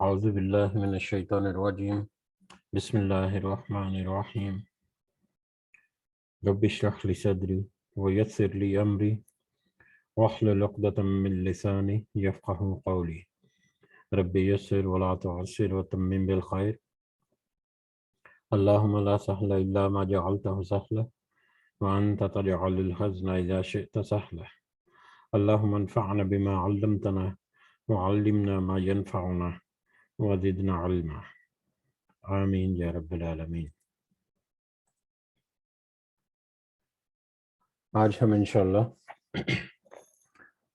اعوذ باللہ من الشیطان الرجیم بسم اللہ الرحمن الرحیم رب اشرح لی صدری ویسر لی امری واحلل عقدۃ من لسانی یفقہوا قولی رب یسر ولا تعسر وتمم بالخیر اللہم لا سہل الا ما جعلتہ سہلا وانت تجعل الحزن اذا شئت سہلا اللہم انفعنا بما علمتنا وعلمنا ما ينفعنا وزدنا علما آمین یا رب العالمین۔ آج ہم انشاءاللہ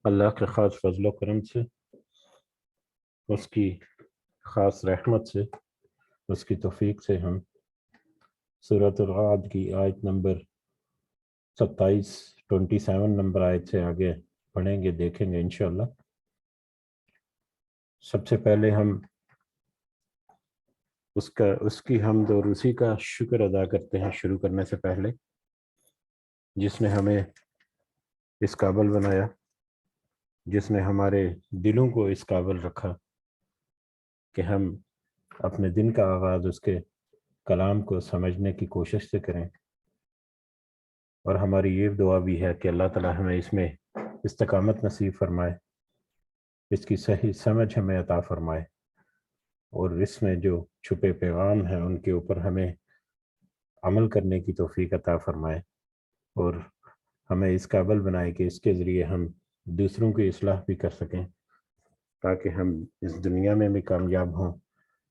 اللہ کے خاص فضل و کرم سے، اس کی خاص رحمت سے، اس کی توفیق سے ہم سورۃ الرعد کی آیت نمبر 27 نمبر آیت سے آگے پڑھیں گے، دیکھیں گے انشاءاللہ۔ سب سے پہلے ہم اس کی حمد اور اسی کا شکر ادا کرتے ہیں شروع کرنے سے پہلے، جس نے ہمیں اس قابل بنایا، جس نے ہمارے دلوں کو اس قابل رکھا کہ ہم اپنے دن کا آغاز اس کے کلام کو سمجھنے کی کوشش سے کریں، اور ہماری یہ دعا بھی ہے کہ اللہ تعالی ہمیں اس میں استقامت نصیب فرمائے، اس کی صحیح سمجھ ہمیں عطا فرمائے، اور اس میں جو چھپے پیغام ہیں ان کے اوپر ہمیں عمل کرنے کی توفیق عطا فرمائے، اور ہمیں اس قابل بنائے کہ اس کے ذریعے ہم دوسروں کی اصلاح بھی کر سکیں، تاکہ ہم اس دنیا میں بھی کامیاب ہوں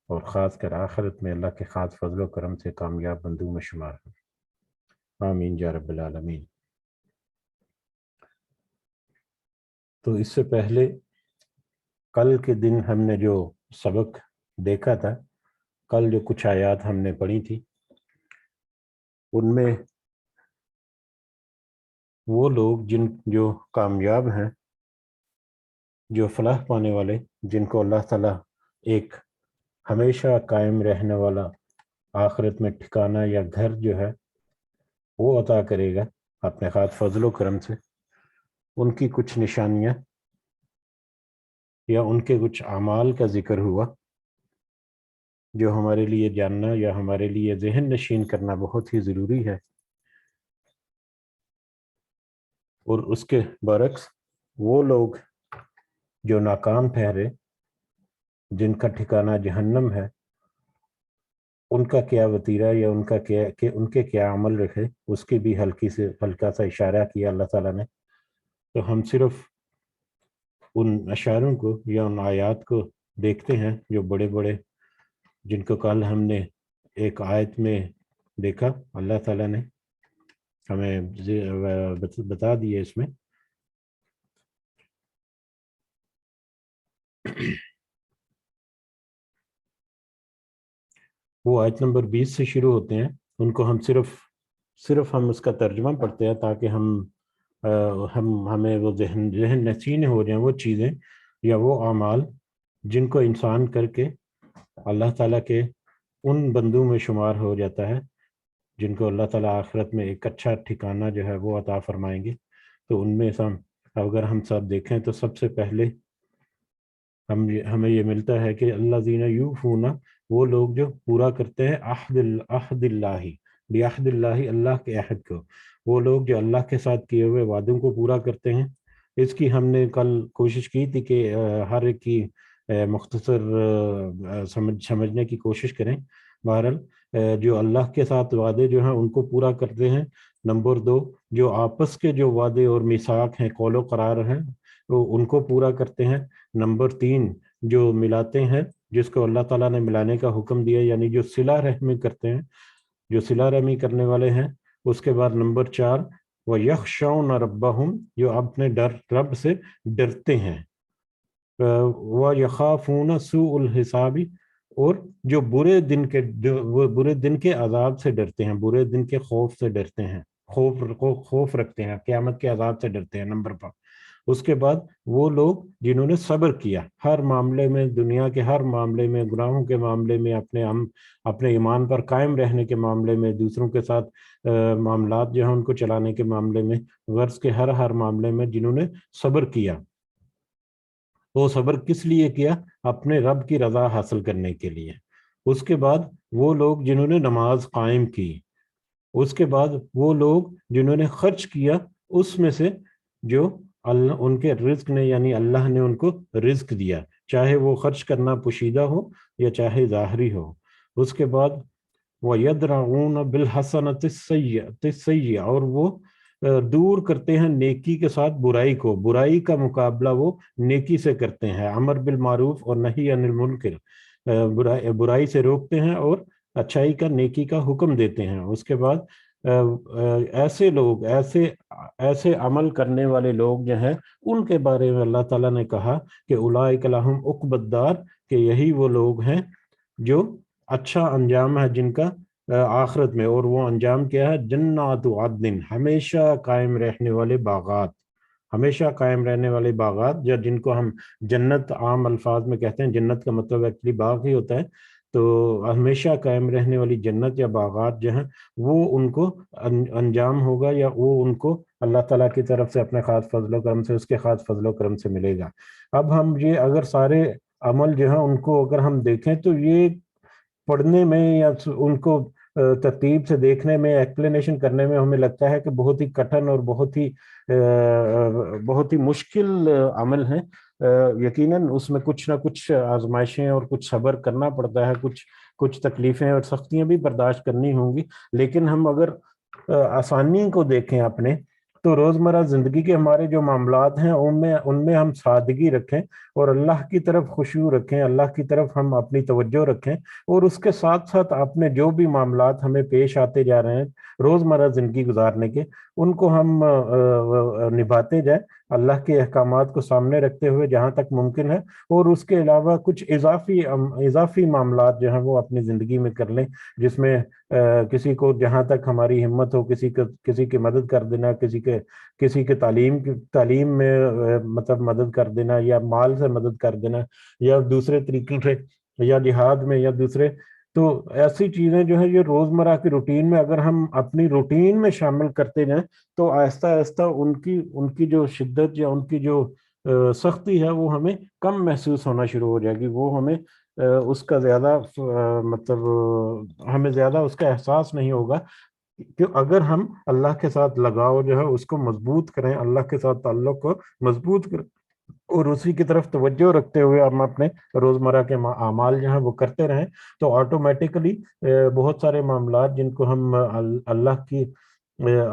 اور خاص کر آخرت میں اللہ کے خاص فضل و کرم سے کامیاب بندوں میں شمار ہوں۔ آمین یا رب العالمین۔ تو اس سے پہلے کل کے دن ہم نے جو سبق دیکھا تھا، کل جو کچھ آیات ہم نے پڑھی تھی، ان میں وہ لوگ جو کامیاب ہیں، جو فلاح پانے والے، جن کو اللہ تعالیٰ ایک ہمیشہ قائم رہنے والا آخرت میں ٹھکانہ یا گھر جو ہے وہ عطا کرے گا اپنے خاص فضل و کرم سے، ان کی کچھ نشانیاں یا ان کے کچھ اعمال کا ذکر ہوا جو ہمارے لیے جاننا یا ہمارے لیے ذہن نشین کرنا بہت ہی ضروری ہے۔ اور اس کے برعکس وہ لوگ جو ناکام ٹھہرے، جن کا ٹھکانہ جہنم ہے، ان کا کیا وتیرہ یا ان کے کیا عمل رکھے، اس کی بھی ہلکا سا اشارہ کیا اللہ تعالیٰ نے۔ تو ہم صرف ان اشاروں کو یا ان آیات کو دیکھتے ہیں جو بڑے بڑے، جن کو کل ہم نے ایک آیت میں دیکھا، اللہ تعالیٰ نے ہمیں بتا دیے اس میں۔ وہ آیت نمبر 20 سے شروع ہوتے ہیں، ان کو ہم صرف ہم اس کا ترجمہ پڑھتے ہیں تاکہ ہمیں وہ ذہن نشین ہو جائیں وہ چیزیں یا وہ اعمال جن کو انسان کر کے اللہ تعالیٰ کے ان بندوں میں شمار ہو جاتا ہے جن کو اللہ تعالیٰ آخرت میں ایک اچھا ٹھکانہ جو ہے وہ عطا فرمائیں گے۔ تو ان میں اگر ہم سب دیکھیں تو سب سے پہلے ہمیں یہ ملتا ہے کہ الذین یوفون، وہ لوگ جو پورا کرتے ہیں عہد اللہ، بعہد اللہ، اللہ کے عہد کو، وہ لوگ جو اللہ کے ساتھ کیے ہوئے وعدوں کو پورا کرتے ہیں۔ اس کی ہم نے کل کوشش کی تھی کہ ہر ایک کی مختصر سمجھنے کی کوشش کریں۔ بہرحال جو اللہ کے ساتھ وعدے جو ہیں ان کو پورا کرتے ہیں۔ نمبر 2، جو آپس کے جو وعدے اور میثاق ہیں، قول و قرار ہیں، وہ ان کو پورا کرتے ہیں۔ نمبر 3، جو ملاتے ہیں، جس کو اللہ تعالیٰ نے ملانے کا حکم دیا، یعنی جو صلہ رحمی کرتے ہیں، جو صلہ رحمی کرنے والے ہیں۔ اس کے بعد نمبر 4، وَيَخْشَوْنَ رَبَّهُمْ، جو اپنے رب سے ڈرتے ہیں۔ وَيَخَافُونَ سُوءَ الْحِسَابِ، اور جو برے دن کے عذاب سے ڈرتے ہیں، برے دن کے خوف سے ڈرتے ہیں، خوف رکھتے ہیں، قیامت کے عذاب سے ڈرتے ہیں۔ نمبر 5، اس کے بعد وہ لوگ جنہوں نے صبر کیا ہر معاملے میں، دنیا کے ہر معاملے میں، گناہوں کے معاملے میں، اپنے ایمان پر قائم رہنے کے معاملے میں، دوسروں کے ساتھ معاملات جو ہیں ان کو چلانے کے معاملے میں، غرض کے ہر معاملے میں جنہوں نے صبر کیا۔ وہ صبر کس لیے کیا؟ اپنے رب کی رضا حاصل کرنے کے لیے۔ اس کے بعد وہ لوگ جنہوں نے نماز قائم کی، اس کے بعد وہ لوگ جنہوں نے خرچ کیا اس میں سے جو اللہ ان کے رزق نے، یعنی اللہ نے ان کو رزق دیا، چاہے وہ خرچ کرنا پوشیدہ ہو یا چاہے ظاہری ہو۔ اس کے بعد وَيَدْرَعُونَ بِالْحَسَنَةِ السَّيِّئَةَ، اور وہ دور کرتے ہیں نیکی کے ساتھ برائی کو، برائی کا مقابلہ وہ نیکی سے کرتے ہیں، امر بالمعروف اور نہی عن المنکر، برائی سے روکتے ہیں اور اچھائی کا، نیکی کا حکم دیتے ہیں۔ اس کے بعد ایسے لوگ، ایسے عمل کرنے والے لوگ جو ہیں، ان کے بارے میں اللہ تعالیٰ نے کہا کہ اولئک لہم عقبی الدار، کہ یہی وہ لوگ ہیں جو اچھا انجام ہے جن کا آخرت میں، اور وہ انجام کیا ہے؟ جنات عدن، ہمیشہ قائم رہنے والے باغات، ہمیشہ قائم رہنے والے باغات، یا جن کو ہم جنت عام الفاظ میں کہتے ہیں، جنت کا مطلب ایکچولی باغ ہی ہوتا ہے، تو ہمیشہ قائم رہنے والی جنت یا باغات جو ہیں وہ ان کو انجام ہوگا، یا وہ ان کو اللہ تعالیٰ کی طرف سے اپنے خاص فضل و کرم سے، اس کے خاص فضل و کرم سے ملے گا۔ اب ہم یہ اگر سارے عمل جو ہیں ان کو اگر ہم دیکھیں تو یہ پڑھنے میں یا ان کو ترتیب سے دیکھنے میں، ایکسپلینیشن کرنے میں ہمیں لگتا ہے کہ بہت ہی کٹھن اور بہت ہی مشکل عمل ہیں۔ یقیناً اس میں کچھ نہ کچھ آزمائشیں اور کچھ صبر کرنا پڑتا ہے، کچھ تکلیفیں اور سختیاں بھی برداشت کرنی ہوں گی، لیکن ہم اگر آسانی کو دیکھیں اپنے، تو روزمرہ زندگی کے ہمارے جو معاملات ہیں ان میں ہم سادگی رکھیں اور اللہ کی طرف خشوع رکھیں، اللہ کی طرف ہم اپنی توجہ رکھیں، اور اس کے ساتھ ساتھ اپنے جو بھی معاملات ہمیں پیش آتے جا رہے ہیں روزمرہ زندگی گزارنے کے، ان کو ہم نبھاتے جائیں، اللہ کے احکامات کو سامنے رکھتے ہوئے جہاں تک ممکن ہے، اور اس کے علاوہ کچھ اضافی معاملات جو ہیں وہ اپنی زندگی میں کر لیں، جس میں کسی کو جہاں تک ہماری ہمت ہو کسی کی مدد کر دینا، کسی کے تعلیم میں مطلب مدد کر دینا، یا مال سے مدد کر دینا، یا دوسرے طریقوں سے، یا جہاد میں، یا دوسرے۔ تو ایسی چیزیں جو ہے یہ روزمرہ کی روٹین میں اگر ہم اپنی روٹین میں شامل کرتے جائیں تو آہستہ آہستہ ان کی جو شدت یا ان کی جو سختی ہے وہ ہمیں کم محسوس ہونا شروع ہو جائے گی، وہ ہمیں اس کا زیادہ مطلب ہمیں زیادہ اس کا احساس نہیں ہوگا، کہ اگر ہم اللہ کے ساتھ لگاؤ جو ہے اس کو مضبوط کریں، اللہ کے ساتھ تعلق کو مضبوط کریں، اور اسی کی طرف توجہ رکھتے ہوئے ہم اپنے روزمرہ کے اعمال جو ہیں وہ کرتے رہیں، تو آٹومیٹکلی بہت سارے معاملات جن کو ہم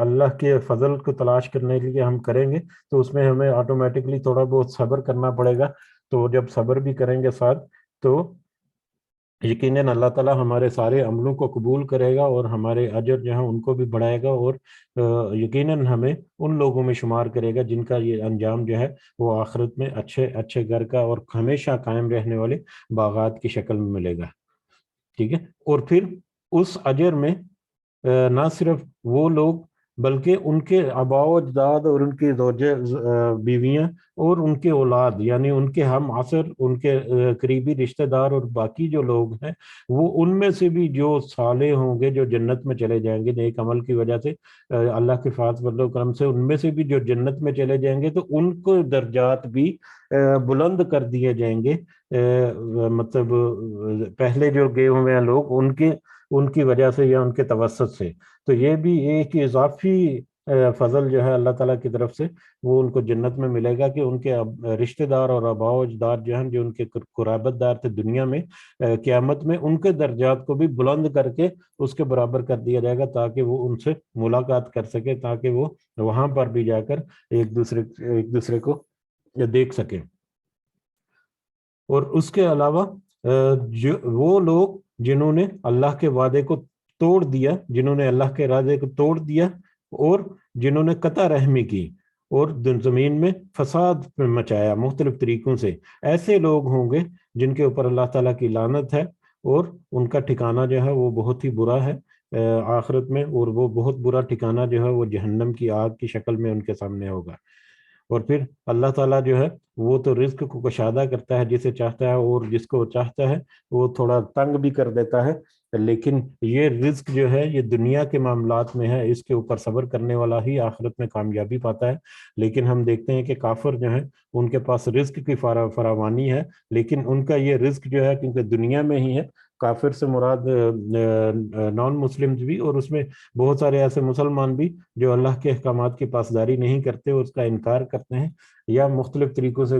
اللہ کے فضل کو تلاش کرنے کے لیے ہم کریں گے، تو اس میں ہمیں آٹومیٹکلی تھوڑا بہت صبر کرنا پڑے گا۔ تو جب صبر بھی کریں گے ساتھ، تو یقیناً اللہ تعالیٰ ہمارے سارے عملوں کو قبول کرے گا، اور ہمارے اجر جو ہیں ان کو بھی بڑھائے گا، اور یقیناً ہمیں ان لوگوں میں شمار کرے گا جن کا یہ انجام جو ہے وہ آخرت میں اچھے گھر کا اور ہمیشہ قائم رہنے والے باغات کی شکل میں ملے گا۔ ٹھیک ہے، اور پھر اس اجر میں نہ صرف وہ لوگ بلکہ ان کے آباء و اجداد اور ان کی زوجے بیویاں اور ان کے اولاد، یعنی ان کے ہم عصر، ان کے قریبی رشتہ دار اور باقی جو لوگ ہیں، وہ ان میں سے بھی جو صالح ہوں گے، جو جنت میں چلے جائیں گے نیک عمل کی وجہ سے، اللہ کے فضل و کرم سے ان میں سے بھی جو جنت میں چلے جائیں گے، تو ان کو درجات بھی بلند کر دیے جائیں گے، مطلب پہلے جو گئے ہوئے ہیں لوگ ان کی وجہ سے یا ان کے توسط سے۔ تو یہ بھی ایک اضافی فضل جو ہے اللہ تعالیٰ کی طرف سے وہ ان کو جنت میں ملے گا، کہ ان کے رشتہ دار اور آباء و اجداد جو ہیں، جو ان کے قرابت دار تھے دنیا میں، قیامت میں ان کے درجات کو بھی بلند کر کے اس کے برابر کر دیا جائے گا، تاکہ وہ ان سے ملاقات کر سکے، تاکہ وہ وہاں پر بھی جا کر ایک دوسرے کو دیکھ سکیں۔ اور اس کے علاوہ وہ لوگ جنہوں نے اللہ کے وعدے کو توڑ دیا، جنہوں نے اللہ کے ارادے کو توڑ دیا، اور جنہوں نے قطع رحمی کی اور زمین میں فساد مچایا مختلف طریقوں سے، ایسے لوگ ہوں گے جن کے اوپر اللہ تعالیٰ کی لعنت ہے، اور ان کا ٹھکانہ جو ہے وہ بہت ہی برا ہے آخرت میں، اور وہ بہت برا ٹھکانہ جو ہے وہ جہنم کی آگ کی شکل میں ان کے سامنے ہوگا۔ اور پھر اللہ تعالیٰ جو ہے وہ تو رزق کو کشادہ کرتا ہے جسے چاہتا ہے، اور جس کو چاہتا ہے وہ تھوڑا تنگ بھی کر دیتا ہے، لیکن یہ رزق جو ہے یہ دنیا کے معاملات میں ہے، اس کے اوپر صبر کرنے والا ہی آخرت میں کامیابی پاتا ہے۔ لیکن ہم دیکھتے ہیں کہ کافر جو ہیں ان کے پاس رزق کی فراوانی ہے، لیکن ان کا یہ رزق جو ہے کیونکہ دنیا میں ہی ہے۔ کافر سے مراد نان مسلم بھی، اور اس میں بہت سارے ایسے مسلمان بھی جو اللہ کے احکامات کی پاسداری نہیں کرتے اور اس کا انکار کرتے ہیں یا مختلف طریقوں سے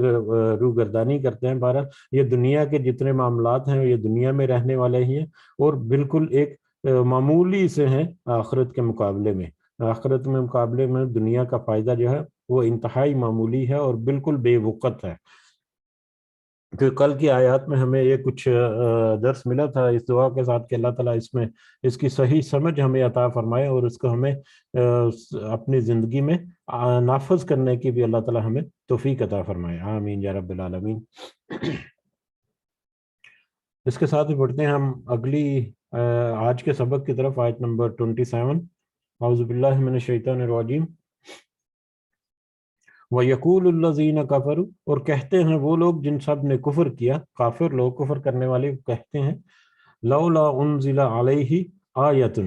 روگردانی کرتے ہیں۔ بہرحال یہ دنیا کے جتنے معاملات ہیں یہ دنیا میں رہنے والے ہی ہیں، اور بالکل ایک معمولی سے ہیں آخرت کے مقابلے میں۔ آخرت میں مقابلے میں دنیا کا فائدہ جو ہے وہ انتہائی معمولی ہے اور بالکل بے وقت ہے۔ کہ کل کی آیات میں ہمیں یہ کچھ درس ملا تھا اس دعا کے ساتھ کہ اللہ تعالیٰ اس میں اس کی صحیح سمجھ ہمیں عطا فرمائے اور اس کو ہمیں اپنی زندگی میں نافذ کرنے کی بھی اللہ تعالیٰ ہمیں توفیق عطا فرمائے، آمین یا رب العالمین۔ اس کے ساتھ ہی بڑھتے ہیں ہم اگلی آج کے سبق کی طرف، آیت نمبر 27۔ اعوذ باللہ من الشیطان الرجیم۔ وَيَقُولُ الَّذِينَ كَفَرُوا، اور کہتے ہیں وہ لوگ جن سب نے کفر کیا، کافر لوگ، کفر کرنے والے کہتے ہیں، لولا انزل علیہ آیۃ،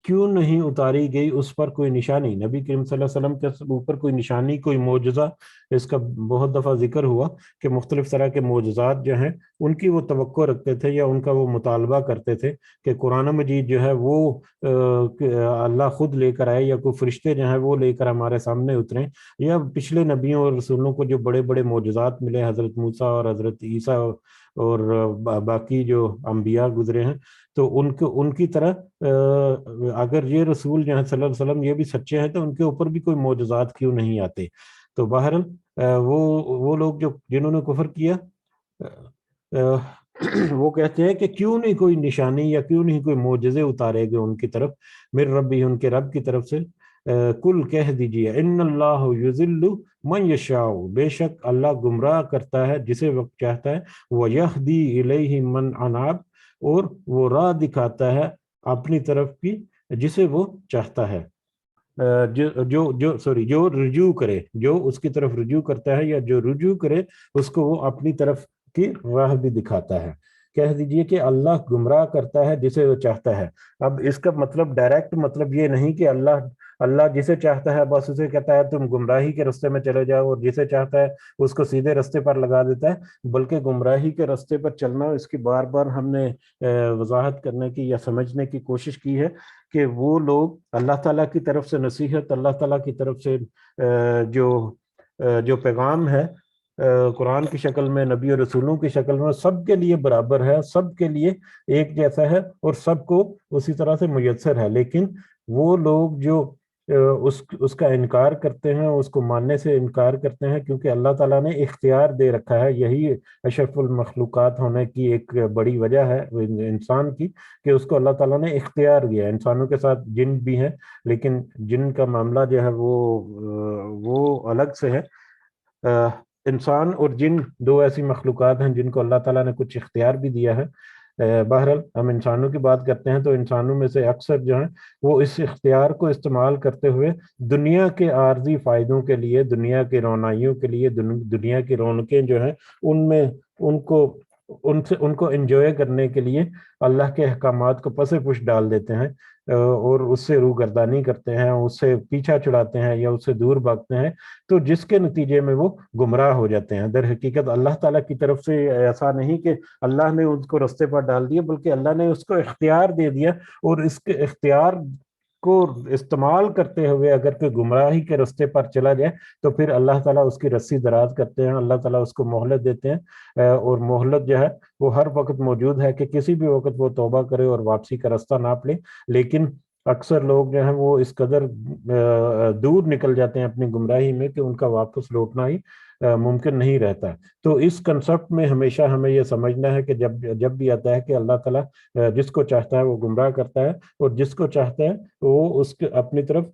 کیوں نہیں اتاری گئی اس پر کوئی نشانی، نبی کریم صلی اللہ علیہ وسلم کے اوپر کوئی نشانی، کوئی معجزہ۔ اس کا بہت دفعہ ذکر ہوا کہ مختلف طرح کے معجزات جو ہیں ان کی وہ توقع رکھتے تھے یا ان کا وہ مطالبہ کرتے تھے کہ قرآن مجید جو ہے وہ اللہ خود لے کر آئے، یا کوئی فرشتے جو ہیں وہ لے کر ہمارے سامنے اتریں، یا پچھلے نبیوں اور رسولوں کو جو بڑے بڑے معجزات ملے، حضرت موسیٰ اور حضرت عیسیٰ اور باقی جو انبیاء گزرے ہیں، تو ان کی طرح اگر یہ رسول جو ہیں صلی اللہ علیہ وسلم یہ بھی سچے ہیں تو ان کے اوپر بھی کوئی معجزات کیوں نہیں آتے۔ تو بہرحال وہ لوگ جو جنہوں نے کفر کیا وہ کہتے ہیں کہ کیوں نہیں کوئی نشانی یا کیوں نہیں کوئی معجزے اتارے گئے ان کی طرف، من ربی، ان کے رب کی طرف سے۔ کل کہہ دیجئے، ان اللہ یضل من یشاء، بے شک اللہ گمراہ کرتا ہے جسے وقت چاہتا ہے، ویہدی الیہ من اناب، اور وہ راہ دکھاتا ہے اپنی طرف کی جسے وہ چاہتا ہے۔ جو رجوع کرے، جو اس کی طرف رجوع کرتا ہے یا جو رجوع کرے اس کو وہ اپنی طرف کی راہ بھی دکھاتا ہے۔ کہہ دیجئے کہ اللہ گمراہ کرتا ہے جسے وہ چاہتا ہے۔ اب اس کا مطلب ڈائریکٹ مطلب یہ نہیں کہ اللہ جسے چاہتا ہے بس اسے کہتا ہے تم گمراہی کے رستے میں چلے جاؤ، اور جسے چاہتا ہے اس کو سیدھے رستے پر لگا دیتا ہے، بلکہ گمراہی کے رستے پر چلنا، اس کی بار بار ہم نے وضاحت کرنے کی یا سمجھنے کی کوشش کی ہے کہ وہ لوگ اللہ تعالیٰ کی طرف سے نصیحت، اللہ تعالیٰ کی طرف سے جو پیغام ہے قرآن کی شکل میں، نبی اور رسولوں کی شکل میں، سب کے لیے برابر ہے، سب کے لیے ایک جیسا ہے اور سب کو اسی طرح سے میسر ہے۔ لیکن وہ لوگ جو اس کا انکار کرتے ہیں، اس کو ماننے سے انکار کرتے ہیں، کیونکہ اللہ تعالیٰ نے اختیار دے رکھا ہے۔ یہی اشرف المخلوقات ہونے کی ایک بڑی وجہ ہے انسان کی، کہ اس کو اللہ تعالیٰ نے اختیار دیا ہے۔ انسانوں کے ساتھ جن بھی ہیں، لیکن جن کا معاملہ جو ہے وہ الگ سے ہے۔ انسان اور جن دو ایسی مخلوقات ہیں جن کو اللہ تعالیٰ نے کچھ اختیار بھی دیا ہے۔ بہرحال ہم انسانوں کی بات کرتے ہیں تو انسانوں میں سے اکثر جو ہیں وہ اس اختیار کو استعمال کرتے ہوئے دنیا کے عارضی فائدوں کے لیے، دنیا کی رونائیوں کے لیے، دنیا کی رونقیں جو ہیں ان کو انجوائے کرنے کے لیے اللہ کے احکامات کو پس پش ڈال دیتے ہیں اور اس سے روگردانی کرتے ہیں، اس سے پیچھا چھڑاتے ہیں یا اس سے دور بھاگتے ہیں، تو جس کے نتیجے میں وہ گمراہ ہو جاتے ہیں۔ در حقیقت اللہ تعالیٰ کی طرف سے ایسا نہیں کہ اللہ نے اس کو رستے پر ڈال دیا، بلکہ اللہ نے اس کو اختیار دے دیا، اور اس کے اختیار کو استعمال کرتے ہوئے اگر کوئی گمراہی کے رستے پر چلا جائے تو پھر اللہ تعالیٰ اس کی رسی دراز کرتے ہیں، اللہ تعالیٰ اس کو مہلت دیتے ہیں، اور مہلت جو ہے وہ ہر وقت موجود ہے کہ کسی بھی وقت وہ توبہ کرے اور واپسی کا رستہ ناپ لے۔ لیکن اکثر لوگ جو ہیں وہ اس قدر دور نکل جاتے ہیں اپنی گمراہی میں کہ ان کا واپس لوٹنا ہی ممکن نہیں رہتا۔ تو اس کنسپٹ میں ہمیشہ ہمیں یہ سمجھنا ہے کہ جب بھی آتا ہے کہ اللہ تعالیٰ جس کو چاہتا ہے وہ گمراہ کرتا ہے، اور جس کو چاہتا ہے وہ اس کے اپنی طرف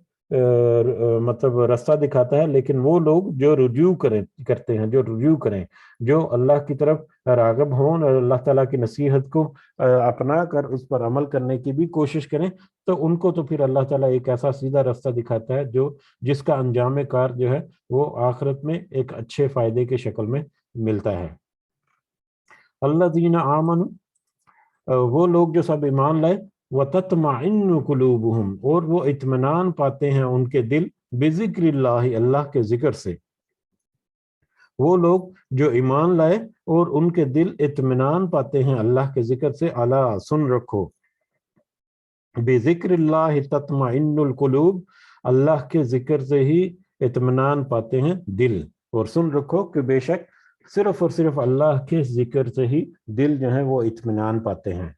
مطلب راستہ دکھاتا ہے۔ لیکن وہ لوگ جو رجوع کرتے ہیں، جو رجوع کریں، جو اللہ کی طرف راغب ہوں اور اللہ تعالیٰ کی نصیحت کو اپنا کر اس پر عمل کرنے کی بھی کوشش کریں، تو ان کو تو پھر اللہ تعالیٰ ایک ایسا سیدھا راستہ دکھاتا ہے جس کا انجام کار جو ہے وہ آخرت میں ایک اچھے فائدے کی شکل میں ملتا ہے۔ الذین آمنوا، وہ لوگ جو سب ایمان لائے، وَتَطْمَئِنُّ قُلُوبُهُمْ، اور وہ اطمینان پاتے ہیں ان کے دل، بذکر اللہ، اللہ کے ذکر سے۔ وہ لوگ جو ایمان لائے اور ان کے دل اطمینان پاتے ہیں اللہ کے ذکر سے، الا سن رکھو، بذکر اللہ تطمئن القلوب، اللہ کے ذکر سے ہی اطمینان پاتے ہیں دل، اور سن رکھو کہ بے شک صرف اور صرف اللہ کے ذکر سے ہی دل جو ہے وہ اطمینان پاتے ہیں۔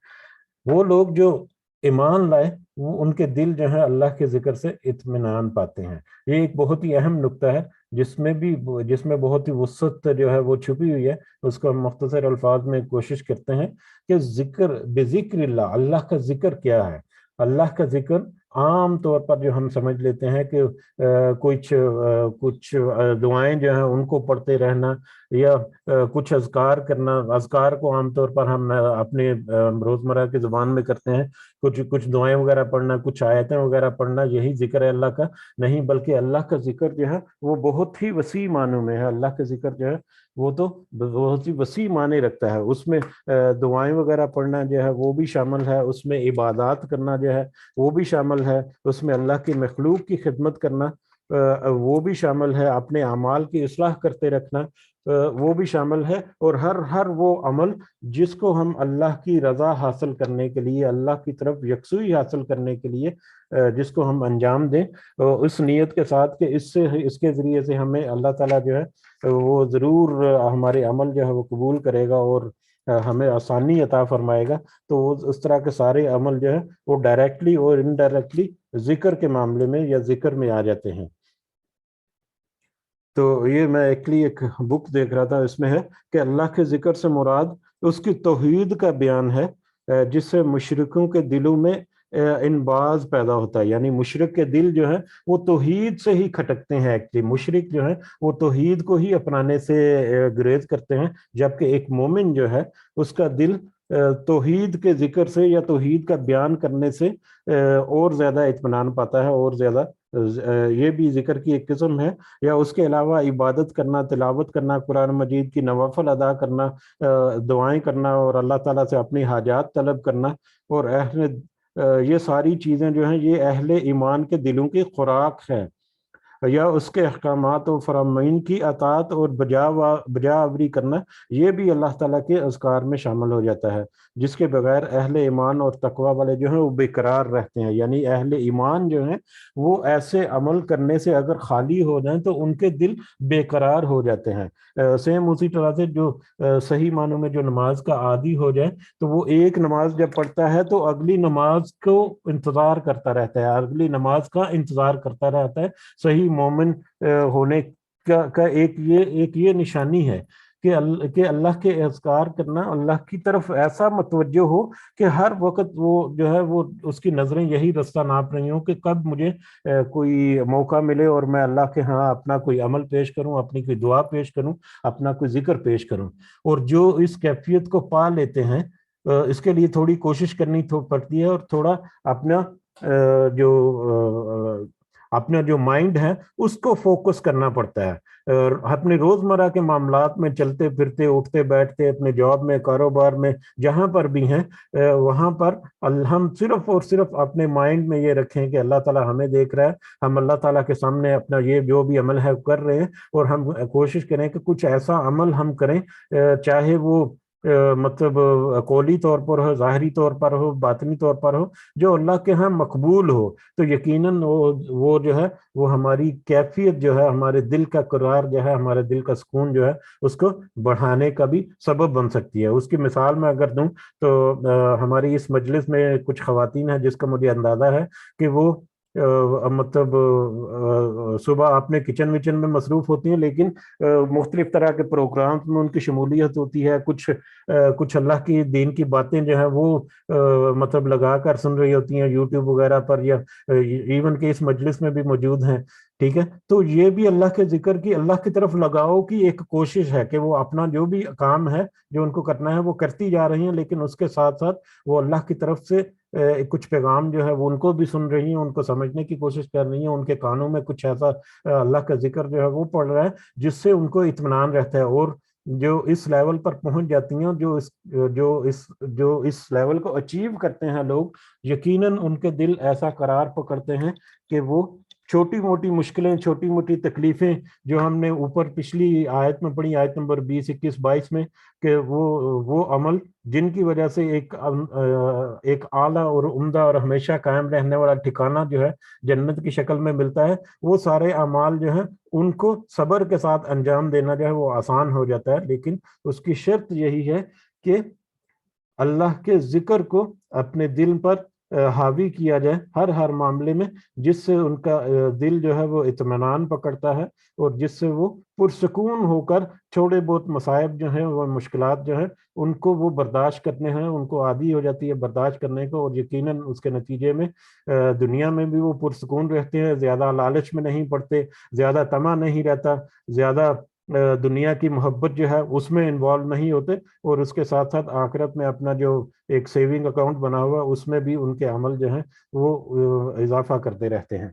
وہ لوگ جو ایمان لائے وہ ان کے دل جو ہے اللہ کے ذکر سے اطمینان پاتے ہیں۔ یہ ایک بہت ہی اہم نقطہ ہے جس میں بہت ہی وسعت جو ہے وہ چھپی ہوئی ہے، اس کو ہم مختصر الفاظ میں کوشش کرتے ہیں کہ بذکر اللہ، اللہ کا ذکر کیا ہے؟ اللہ کا ذکر عام طور پر جو ہم سمجھ لیتے ہیں کہ کچھ دعائیں جو ہیں ان کو پڑھتے رہنا، یا کچھ اذکار کرنا۔ اذکار کو عام طور پر ہم اپنے روزمرہ کی زبان میں کرتے ہیں، کچھ دعائیں وغیرہ پڑھنا، کچھ آیتیں وغیرہ پڑھنا، یہی ذکر ہے اللہ کا؟ نہیں، بلکہ اللہ کا ذکر جو ہے وہ بہت ہی وسیع معنوں میں ہے۔ اللہ کا ذکر جو ہے وہ تو بہت ہی وسیع معنی رکھتا ہے۔ اس میں دعائیں وغیرہ پڑھنا جو ہے وہ بھی شامل ہے، اس میں عبادات کرنا جو ہے وہ بھی شامل ہے، اس میں اللہ کی مخلوق کی خدمت کرنا وہ بھی شامل ہے، اپنے اعمال کی اصلاح کرتے رکھنا وہ بھی شامل ہے، اور ہر وہ عمل جس کو ہم اللہ کی رضا حاصل کرنے کے لیے، اللہ کی طرف یکسوئی حاصل کرنے کے لیے جس کو ہم انجام دیں اس نیت کے ساتھ کہ اس کے ذریعے سے ہمیں اللہ تعالیٰ جو ہے وہ ضرور ہمارے عمل جو ہے وہ قبول کرے گا اور ہمیں آسانی عطا فرمائے گا، تو اس طرح کے سارے عمل جو ہے وہ ڈائریکٹلی اور انڈائریکٹلی ذکر کے معاملے میں یا ذکر میں آ جاتے ہیں۔ تو یہ میں ایک بک دیکھ رہا تھا، اس میں ہے کہ اللہ کے ذکر سے مراد اس کی توحید کا بیان ہے، جس سے مشرکوں کے دلوں میں انباز پیدا ہوتا ہے، یعنی مشرک کے دل جو ہے وہ توحید سے ہی کھٹکتے ہیں۔ ایکچولی مشرک جو ہے وہ توحید کو ہی اپنانے سے گریز کرتے ہیں، جبکہ ایک مومن جو ہے اس کا دل توحید کے ذکر سے یا توحید کا بیان کرنے سے اور زیادہ اطمینان پاتا ہے، اور زیادہ یہ بھی ذکر کی ایک قسم ہے۔ یا اس کے علاوہ عبادت کرنا، تلاوت کرنا، قرآن مجید کی نوافل ادا کرنا، دعائیں کرنا اور اللہ تعالیٰ سے اپنی حاجات طلب کرنا، اور یہ ساری چیزیں جو ہیں یہ اہل ایمان کے دلوں کی خوراک ہے، یا اس کے احکامات و فرامین کی اطاعت اور بجا آوری کرنا، یہ بھی اللہ تعالیٰ کے اذکار میں شامل ہو جاتا ہے، جس کے بغیر اہل ایمان اور تقوی والے جو ہیں وہ بے قرار رہتے ہیں۔ یعنی اہل ایمان جو ہیں وہ ایسے عمل کرنے سے اگر خالی ہو جائیں تو ان کے دل بے قرار ہو جاتے ہیں۔ سیم اسی طرح سے جو صحیح معنوں میں جو نماز کا عادی ہو جائے تو وہ ایک نماز جب پڑھتا ہے تو اگلی نماز کو انتظار کرتا رہتا ہے، اگلی نماز کا انتظار کرتا رہتا ہے۔ صحیح مومن ہونے کا ایک یہ نشانی ہے کہ اللہ کے اذکار کرنا، اللہ کی طرف ایسا متوجہ ہو کہ ہر وقت وہ جو ہے وہ اس کی نظریں یہی رستہ ناپ رہی ہوں کہ کب مجھے کوئی موقع ملے اور میں اللہ کے ہاں اپنا کوئی عمل پیش کروں، اپنی کوئی دعا پیش کروں، اپنا کوئی ذکر پیش کروں۔ اور جو اس کیفیت کو پا لیتے ہیں اس کے لیے تھوڑی کوشش کرنی پڑتی ہے، اور تھوڑا اپنا جو مائنڈ ہے اس کو فوکس کرنا پڑتا ہے، اور اپنے روزمرہ کے معاملات میں چلتے پھرتے، اٹھتے بیٹھتے، اپنے جاب میں، کاروبار میں، جہاں پر بھی ہیں وہاں پر ہم صرف اور صرف اپنے مائنڈ میں یہ رکھیں کہ اللہ تعالیٰ ہمیں دیکھ رہا ہے، ہم اللہ تعالیٰ کے سامنے اپنا یہ جو بھی عمل ہے کر رہے ہیں، اور ہم کوشش کریں کہ کچھ ایسا عمل ہم کریں چاہے وہ مطلب قولی طور پر ہو، ظاہری طور پر ہو، باطنی طور پر ہو، جو اللہ کے ہاں مقبول ہو، تو یقیناً وہ جو ہے وہ ہماری کیفیت جو ہے، ہمارے دل کا قرار جو ہے، ہمارے دل کا سکون جو ہے اس کو بڑھانے کا بھی سبب بن سکتی ہے۔ اس کی مثال میں اگر دوں تو ہماری اس مجلس میں کچھ خواتین ہیں جس کا مجھے اندازہ ہے کہ وہ مطلب صبح اپنے کچن وچن میں مصروف ہوتی ہیں، لیکن مختلف طرح کے پروگرامز میں ان کی شمولیت ہوتی ہے، کچھ اللہ کی دین کی باتیں جو ہیں وہ مطلب لگا کر سن رہی ہوتی ہیں یوٹیوب وغیرہ پر، یا ایون کہ اس مجلس میں بھی موجود ہیں، ٹھیک ہے؟ تو یہ بھی اللہ کے ذکر کی، اللہ کی طرف لگاؤ کی ایک کوشش ہے کہ وہ اپنا جو بھی کام ہے جو ان کو کرنا ہے وہ کرتی جا رہی ہیں، لیکن اس کے ساتھ ساتھ وہ اللہ کی طرف سے کچھ پیغام جو ہے وہ ان کو بھی سن رہی ہیں، ان کو سمجھنے کی کوشش کر رہی ہیں، ان کے کانوں میں کچھ ایسا اللہ کا ذکر جو ہے وہ پڑھ رہا ہے جس سے ان کو اطمینان رہتا ہے۔ اور جو اس لیول پر پہنچ جاتی ہیں، جو اس لیول کو اچیو کرتے ہیں لوگ، یقیناً ان کے دل ایسا قرار پکڑتے ہیں کہ وہ چھوٹی موٹی مشکلیں، چھوٹی موٹی تکلیفیں جو ہم نے اوپر پچھلی آیت میں پڑھی، آیت نمبر 20، 21، 22 میں، کہ وہ عمل جن کی وجہ سے ایک اعلیٰ اور عمدہ اور ہمیشہ قائم رہنے والا ٹھکانہ جو ہے جنت کی شکل میں ملتا ہے، وہ سارے اعمال جو ہیں ان کو صبر کے ساتھ انجام دینا جو ہے وہ آسان ہو جاتا ہے، لیکن اس کی شرط یہی ہے کہ اللہ کے ذکر کو اپنے دل پر حاوی کیا جائے ہر معاملے میں، جس سے ان کا دل جو ہے وہ اطمینان پکڑتا ہے، اور جس سے وہ پرسکون ہو کر چھوٹے بہت مصائب جو ہیں، وہ مشکلات جو ہیں، ان کو وہ برداشت کرنے ہیں، ان کو عادی ہو جاتی ہے برداشت کرنے کو، اور یقیناً اس کے نتیجے میں دنیا میں بھی وہ پرسکون رہتے ہیں، زیادہ لالچ میں نہیں پڑتے، زیادہ طمع نہیں رہتا، زیادہ دنیا کی محبت جو ہے اس میں انوالو نہیں ہوتے، اور اس کے ساتھ ساتھ آخرت میں اپنا جو ایک سیونگ اکاؤنٹ بنا ہوا اس میں بھی ان کے عمل جو ہیں وہ اضافہ کرتے رہتے ہیں۔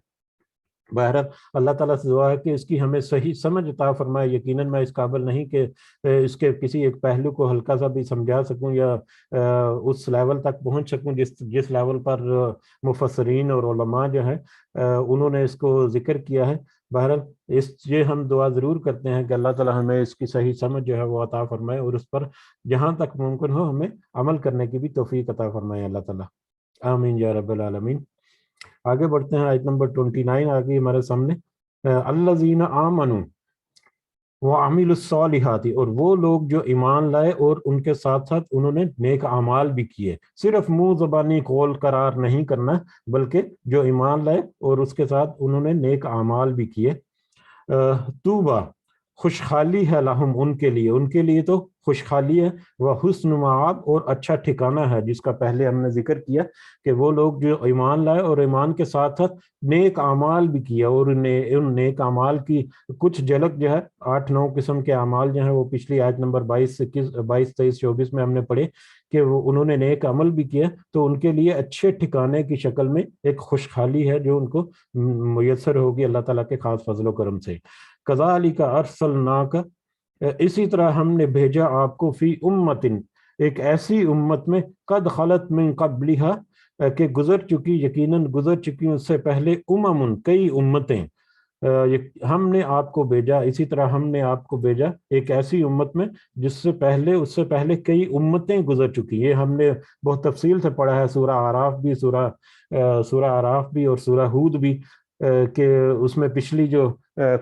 بہرحال اللہ تعالیٰ سے دعا ہے کہ اس کی ہمیں صحیح سمجھ عطا فرمائے۔ یقیناً میں اس قابل نہیں کہ اس کے کسی ایک پہلو کو ہلکا سا بھی سمجھا سکوں یا اس لیول تک پہنچ سکوں جس لیول پر مفسرین اور علماء جو ہیں انہوں نے اس کو ذکر کیا ہے۔ بہرحال یہ ہم دعا ضرور کرتے ہیں کہ اللہ تعالیٰ ہمیں اس کی صحیح سمجھ جو ہے وہ عطا فرمائے، اور اس پر جہاں تک ممکن ہو ہمیں عمل کرنے کی بھی توفیق عطا فرمائے اللہ تعالیٰ، آمین یا رب العالمین۔ آگے بڑھتے ہیں، آیت نمبر 29 آگے ہمارے سامنے، الذین آمنوا وعملوا الصالحات، اور وہ لوگ جو ایمان لائے اور ان کے ساتھ ساتھ انہوں نے نیک اعمال بھی کیے۔ صرف منہ زبانی قول قرار نہیں کرنا، بلکہ جو ایمان لائے اور اس کے ساتھ انہوں نے نیک اعمال بھی کیے۔ توبہ، خوشحالی ہے، لہم، ان کے لیے تو خوشحالی ہے، وہ حسن معاب، اور اچھا ٹھکانہ ہے، جس کا پہلے ہم نے ذکر کیا کہ وہ لوگ جو ایمان لائے اور ایمان کے ساتھ ساتھ نیک اعمال بھی کیا، اور ان نیک اعمال کی کچھ جھلک جو ہے 8-9 قسم کے اعمال جو ہیں وہ پچھلی آیت نمبر 22، 23، 24 میں ہم نے پڑھے کہ وہ انہوں نے نیک عمل بھی کیا، تو ان کے لیے اچھے ٹھکانے کی شکل میں ایک خوشحالی ہے جو ان کو میسر ہوگی اللہ تعالیٰ کے خاص فضل و کرم سے۔ کذالک ارسلناک، اسی طرح ہم نے بھیجا آپ کو، فی امتن، ایک ایسی امت میں، قد خلت من قبلہا، کہ گزر چکی، یقیناً گزر چکی اس سے پہلے، کئی امتیں، ہم نے آپ کو بھیجا، اسی طرح ہم نے آپ کو بھیجا ایک ایسی امت میں اس سے پہلے کئی امتیں گزر چکی۔ یہ ہم نے بہت تفصیل سے پڑھا ہے، سورہ اعراف بھی اور سورہ ہود بھی، کہ اس میں پچھلی جو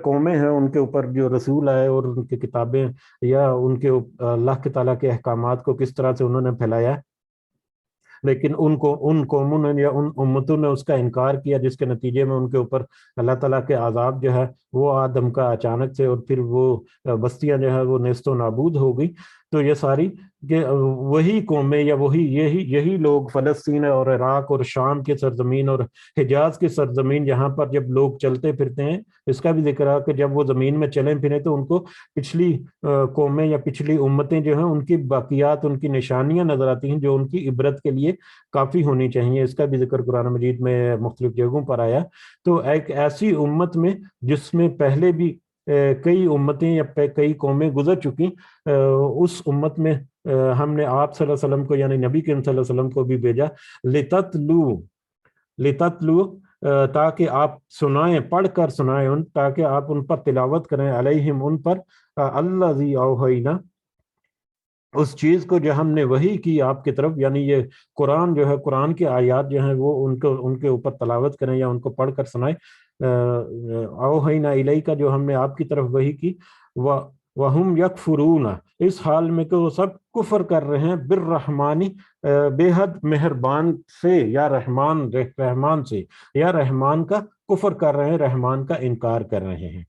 قومیں ہیں ان کے اوپر جو رسول آئے اور ان کی کتابیں یا ان کے اللہ کے تعالیٰ کے احکامات کو کس طرح سے انہوں نے پھیلایا، لیکن ان قوموں نے یا ان امتوں نے اس کا انکار کیا، جس کے نتیجے میں ان کے اوپر اللہ تعالیٰ کے عذاب جو ہے وہ آدم کا اچانک سے، اور پھر وہ بستیاں جو ہے وہ نیست و نابود ہو گئی۔ تو یہ ساری کہ وہی قومیں یا یہی لوگ فلسطین اور عراق اور شام کے سرزمین اور حجاز کی سرزمین، جہاں پر جب لوگ چلتے پھرتے ہیں، اس کا بھی ذکر ہے کہ جب وہ زمین میں چلیں پھریں تو ان کو پچھلی قومیں یا پچھلی امتیں جو ہیں ان کی باقیات، ان کی نشانیاں نظر آتی ہیں جو ان کی عبرت کے لیے کافی ہونی چاہیے۔ اس کا بھی ذکر قرآن مجید میں مختلف جگہوں پر آیا۔ تو ایک ایسی امت میں جس میں پہلے بھی کئی امتیں یا کئی قومیں گزر چکی، اس امت میں ہم نے آپ صلی اللہ علیہ وسلم کو، یعنی نبی کریم صلی اللہ علیہ وسلم کو بھی بھیجا، لتتلو، تاکہ آپ سنائیں، پڑھ کر سنائیں تاکہ آپ ان پر تلاوت کریں، علیہم، ان پر، الذی اوحینا، اس چیز کو جو ہم نے وحی کی آپ کی طرف، یعنی یہ قرآن جو ہے، قرآن کی آیات جو ہیں وہ ان کے اوپر تلاوت کریں یا ان کو پڑھ کر سنائیں۔ اوحینا الیک، جو ہم نے آپ کی طرف وحی کی، وہم یکفرون، اس حال میں کہ وہ سب کفر کر رہے ہیں، بالرحمانی، بے حد مہربان سے، یا رحمان سے، یا رحمان کا کفر کر رہے ہیں، رحمان کا انکار کر رہے ہیں۔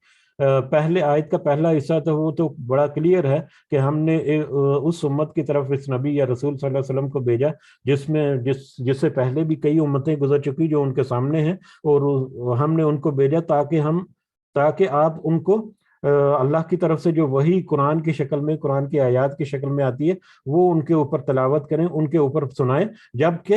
پہلے آیت کا پہلا حصہ تو وہ تو بڑا کلیئر ہے کہ ہم نے اس امت کی طرف اس نبی یا رسول صلی اللہ علیہ وسلم کو بھیجا جس سے پہلے بھی کئی امتیں گزر چکی جو ان کے سامنے ہیں، اور ہم نے ان کو بھیجا تاکہ آپ ان کو اللہ کی طرف سے جو وہی قرآن کی شکل میں، قرآن کی آیات کی شکل میں آتی ہے، وہ ان کے اوپر تلاوت کریں، ان کے اوپر سنائیں، جبکہ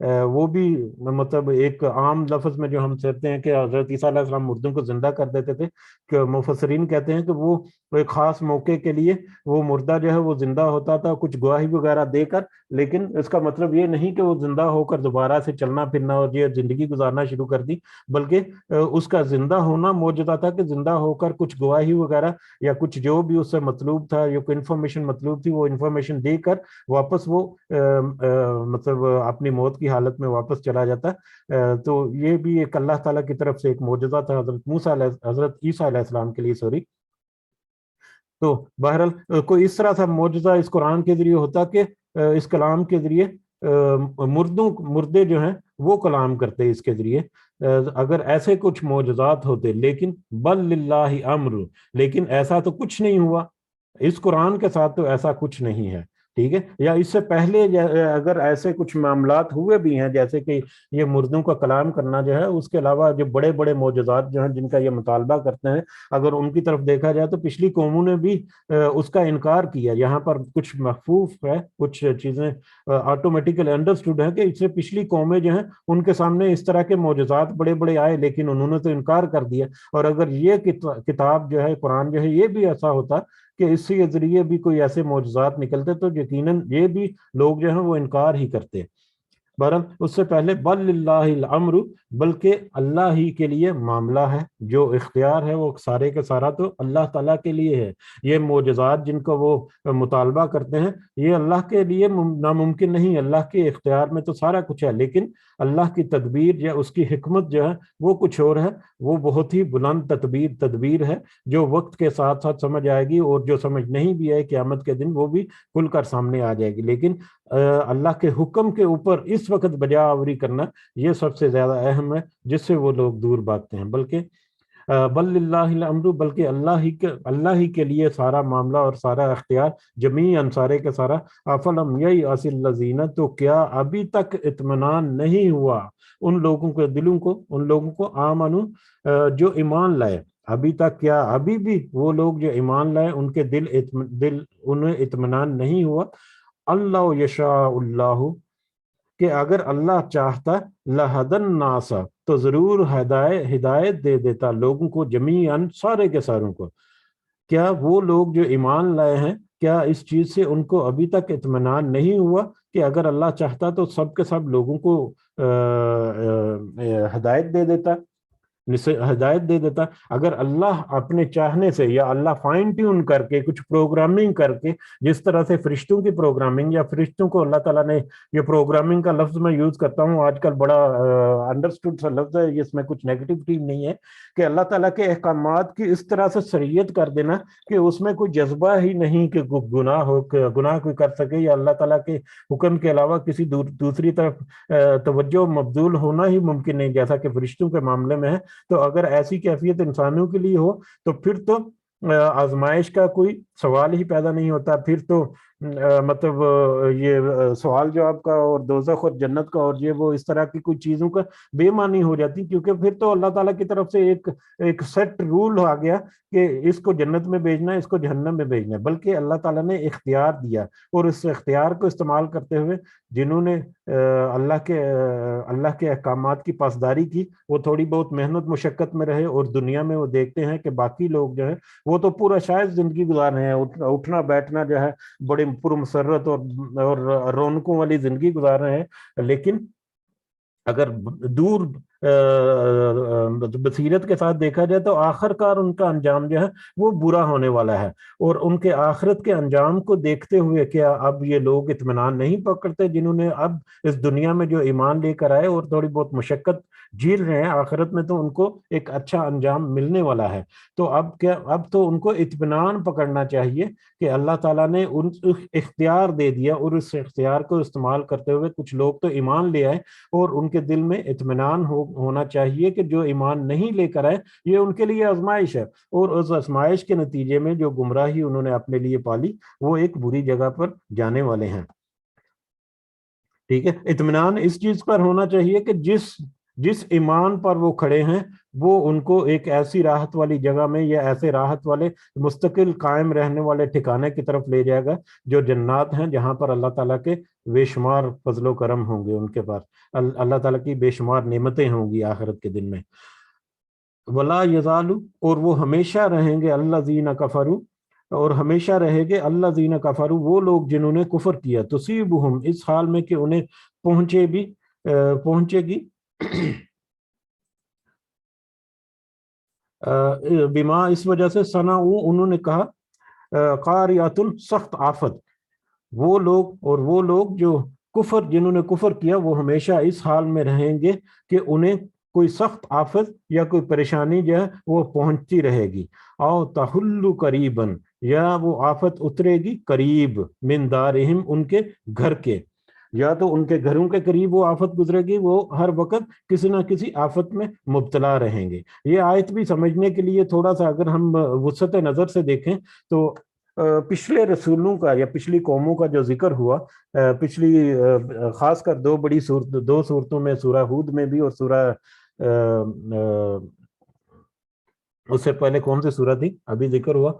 وہ بھی مطلب ایک عام لفظ میں جو ہم کہتے ہیں کہ حضرت عیسیٰ علیہ السلام مردوں کو زندہ کر دیتے تھے، کہ مفسرین کہتے ہیں کہ وہ ایک خاص موقع کے لیے وہ مردہ جو ہے وہ زندہ ہوتا تھا کچھ گواہی وغیرہ دے کر، لیکن اس کا مطلب یہ نہیں کہ وہ زندہ ہو کر دوبارہ سے چلنا پھرنا اور یہ زندگی گزارنا شروع کر دی، بلکہ اس کا زندہ ہونا معجزہ تھا کہ زندہ ہو کر کچھ گواہی وغیرہ یا کچھ جو بھی اس سے مطلوب تھا، جو انفارمیشن مطلوب تھی، وہ انفارمیشن دے کر واپس وہ مطلب اپنی موت کی حالت میں واپس چلا جاتا۔ تو یہ بھی ایک اللہ تعالیٰ کی طرف سے ایک معجزہ تھا حضرت عیسیٰ علیہ السلام کے لیے، سوری۔ تو بہرحال کوئی اس طرح تھا معجزہ اس قرآن کے ذریعے ہوتا کہ اس کلام کے ذریعے مردے جو ہیں وہ کلام کرتے اس کے ذریعے، اگر ایسے کچھ معجزات ہوتے، لیکن بل للہ امر، لیکن ایسا تو کچھ نہیں ہوا اس قرآن کے ساتھ، تو ایسا کچھ نہیں ہے، ٹھیک ہے۔ یا اس سے پہلے اگر ایسے کچھ معاملات ہوئے بھی ہیں، جیسے کہ یہ مردوں کا کلام کرنا جو ہے، اس کے علاوہ جو بڑے بڑے معجزات جو ہیں جن کا یہ مطالبہ کرتے ہیں، اگر ان کی طرف دیکھا جائے تو پچھلی قوموں نے بھی اس کا انکار کیا۔ یہاں پر کچھ محفوظ ہے، کچھ چیزیں آٹومیٹیکلی انڈرسٹوڈ ہے کہ اس سے پچھلی قومیں جو ہیں ان کے سامنے اس طرح کے معجزات بڑے بڑے آئے، لیکن انہوں نے تو انکار کر دیا۔ اور اگر یہ کتاب جو ہے، قرآن جو ہے، یہ بھی ایسا ہوتا کہ اس کے ذریعے بھی کوئی ایسے معجزات نکلتے، تو یقیناً یہ بھی لوگ جو ہیں وہ انکار ہی کرتے۔ بہرحال اس سے پہلے بل للہ الامر، بلکہ اللہ ہی کے لیے معاملہ ہے، جو اختیار ہے وہ سارے کا سارا تو اللہ تعالیٰ کے لیے ہے۔ یہ معجزات جن کو وہ مطالبہ کرتے ہیں، یہ اللہ کے لیے ناممکن نہیں، اللہ کے اختیار میں تو سارا کچھ ہے، لیکن اللہ کی تدبیر یا اس کی حکمت جو ہے وہ کچھ اور ہے، وہ بہت ہی بلند تدبیر ہے، جو وقت کے ساتھ ساتھ سمجھ آئے گی، اور جو سمجھ نہیں بھی آئے قیامت کے دن وہ بھی کھل کر سامنے آ جائے گی۔ لیکن اللہ کے حکم کے اوپر اس وقت بجا آوری کرنا، یہ سب سے زیادہ اہم ہے، جس سے وہ لوگ دور بھاگتے ہیں۔ بلکہ بل للہ الامر، بلکہ اللہ ہی کے لیے سارا معاملہ اور سارا اختیار، جمیعاً سارے کا سارا۔ افلم ییأس الذین، تو کیا ابھی تک اطمینان نہیں ہوا ان لوگوں کے دلوں کو، ان لوگوں کو آمنو جو ایمان لائے، ابھی تک کیا ابھی بھی وہ لوگ جو ایمان لائے ان کے دل انہیں اطمینان نہیں ہوا؟ اللہ یشاء اللہ، کہ اگر اللہ چاہتا لہدی الناس، تو ضرور ہدایت دے دیتا لوگوں کو، جمیعاً سارے کے ساروں کو۔ کیا وہ لوگ جو ایمان لائے ہیں، کیا اس چیز سے ان کو ابھی تک اطمینان نہیں ہوا کہ اگر اللہ چاہتا تو سب کے سب لوگوں کو ہدایت دے دیتا، ہدایت دے دیتا؟ اگر اللہ اپنے چاہنے سے، یا اللہ فائن ٹیون کر کے کچھ پروگرامنگ کر کے، جس طرح سے فرشتوں کی پروگرامنگ، یا فرشتوں کو اللہ تعالیٰ نے، یہ پروگرامنگ کا لفظ میں یوز کرتا ہوں آج کل، بڑا انڈرسٹوڈ سا لفظ ہے، اس میں کچھ نیگیٹیوٹی نہیں ہے، کہ اللہ تعالیٰ کے احکامات کی اس طرح سے شریعت کر دینا کہ اس میں کوئی جذبہ ہی نہیں کہ گناہ کوئی کر سکے، یا اللہ تعالیٰ کے حکم کے علاوہ کسی دوسری طرف توجہ مبذول ہونا ہی ممکن نہیں، جیسا کہ فرشتوں کے معاملے میں ہے۔ تو اگر ایسی کیفیت انسانوں کے لیے ہو تو پھر تو آزمائش کا کوئی سوال ہی پیدا نہیں ہوتا، پھر تو مطلب یہ سوال جواب کا اور دوزخ اور جنت کا اور یہ وہ اس طرح کی کوئی چیزوں کا بے معنی ہو جاتی، کیونکہ پھر تو اللہ تعالیٰ کی طرف سے ایک سیٹ رول آ گیا کہ اس کو جنت میں بھیجنا ہے، اس کو جہنم میں بھیجنا ہے۔ بلکہ اللہ تعالیٰ نے اختیار دیا، اور اس اختیار کو استعمال کرتے ہوئے جنہوں نے اللہ کے احکامات کی پاسداری کی، وہ تھوڑی بہت محنت مشقت میں رہے، اور دنیا میں وہ دیکھتے ہیں کہ باقی لوگ جو ہے وہ تو پورا شاید زندگی گزار رہے ہیں، اٹھنا بیٹھنا جو ہے بڑے پرمسرت اور رونقوں والی زندگی گزار رہے ہیں، لیکن اگر دور بصیرت کے ساتھ دیکھا جائے تو آخر کار ان کا انجام جو ہے وہ برا ہونے والا ہے۔ اور ان کے آخرت کے انجام کو دیکھتے ہوئے کیا اب یہ لوگ اطمینان نہیں پکڑتے، جنہوں نے اب اس دنیا میں جو ایمان لے کر آئے اور تھوڑی بہت مشقت جھیل رہے ہیں، آخرت میں تو ان کو ایک اچھا انجام ملنے والا ہے۔ تو اب تو ان کو اطمینان پکڑنا چاہیے کہ اللہ تعالیٰ نے ان اختیار دے دیا، اور اس اختیار کو استعمال کرتے ہوئے کچھ لوگ تو ایمان لے آئے، اور ان کے دل میں اطمینان ہونا چاہیے کہ جو ایمان نہیں لے کر آئے یہ ان کے لیے آزمائش ہے، اور اس آزمائش کے نتیجے میں جو گمراہی انہوں نے اپنے لیے پالی وہ ایک بری جگہ پر جانے والے ہیں۔ ٹھیک ہے، اطمینان اس چیز پر ہونا چاہیے کہ جس جس ایمان پر وہ کھڑے ہیں وہ ان کو ایک ایسی راحت والی جگہ میں یا ایسے راحت والے مستقل قائم رہنے والے ٹھکانے کی طرف لے جائے گا جو جنات ہیں، جہاں پر اللہ تعالیٰ کے بے شمار فضل و کرم ہوں گے، ان کے پاس اللہ تعالیٰ کی بے شمار نعمتیں ہوں گی آخرت کے دن میں۔ ولا یزالو، اور وہ ہمیشہ رہیں گے، الذین کفروا، اور ہمیشہ رہے گے الذین کفروا، وہ لوگ جنہوں نے کفر کیا، تصیبہم، اس حال میں کہ انہیں پہنچے گی بما، اس وجہ سے، صنعوا، انہوں نے کہا، قاریۃ، سخت آفت، وہ لوگ جو جنہوں نے کفر کیا وہ ہمیشہ اس حال میں رہیں گے کہ انہیں کوئی سخت آفت یا کوئی پریشانی جو ہے وہ پہنچتی رہے گی، او تحل قریباً، یا وہ آفت اترے گی قریب، من دارہم، ان کے گھر کے، یا تو ان کے گھروں کے قریب وہ آفت گزرے گی، وہ ہر وقت کسی نہ کسی آفت میں مبتلا رہیں گے۔ یہ آیت بھی سمجھنے کے لیے تھوڑا سا اگر ہم وسعت نظر سے دیکھیں تو پچھلے رسولوں کا یا پچھلی قوموں کا جو ذکر ہوا، پچھلی خاص کر دو صورتوں میں، سورہ ہود میں بھی اور سورہ اس سے پہلے کون سی سورہ تھی ابھی ذکر ہوا،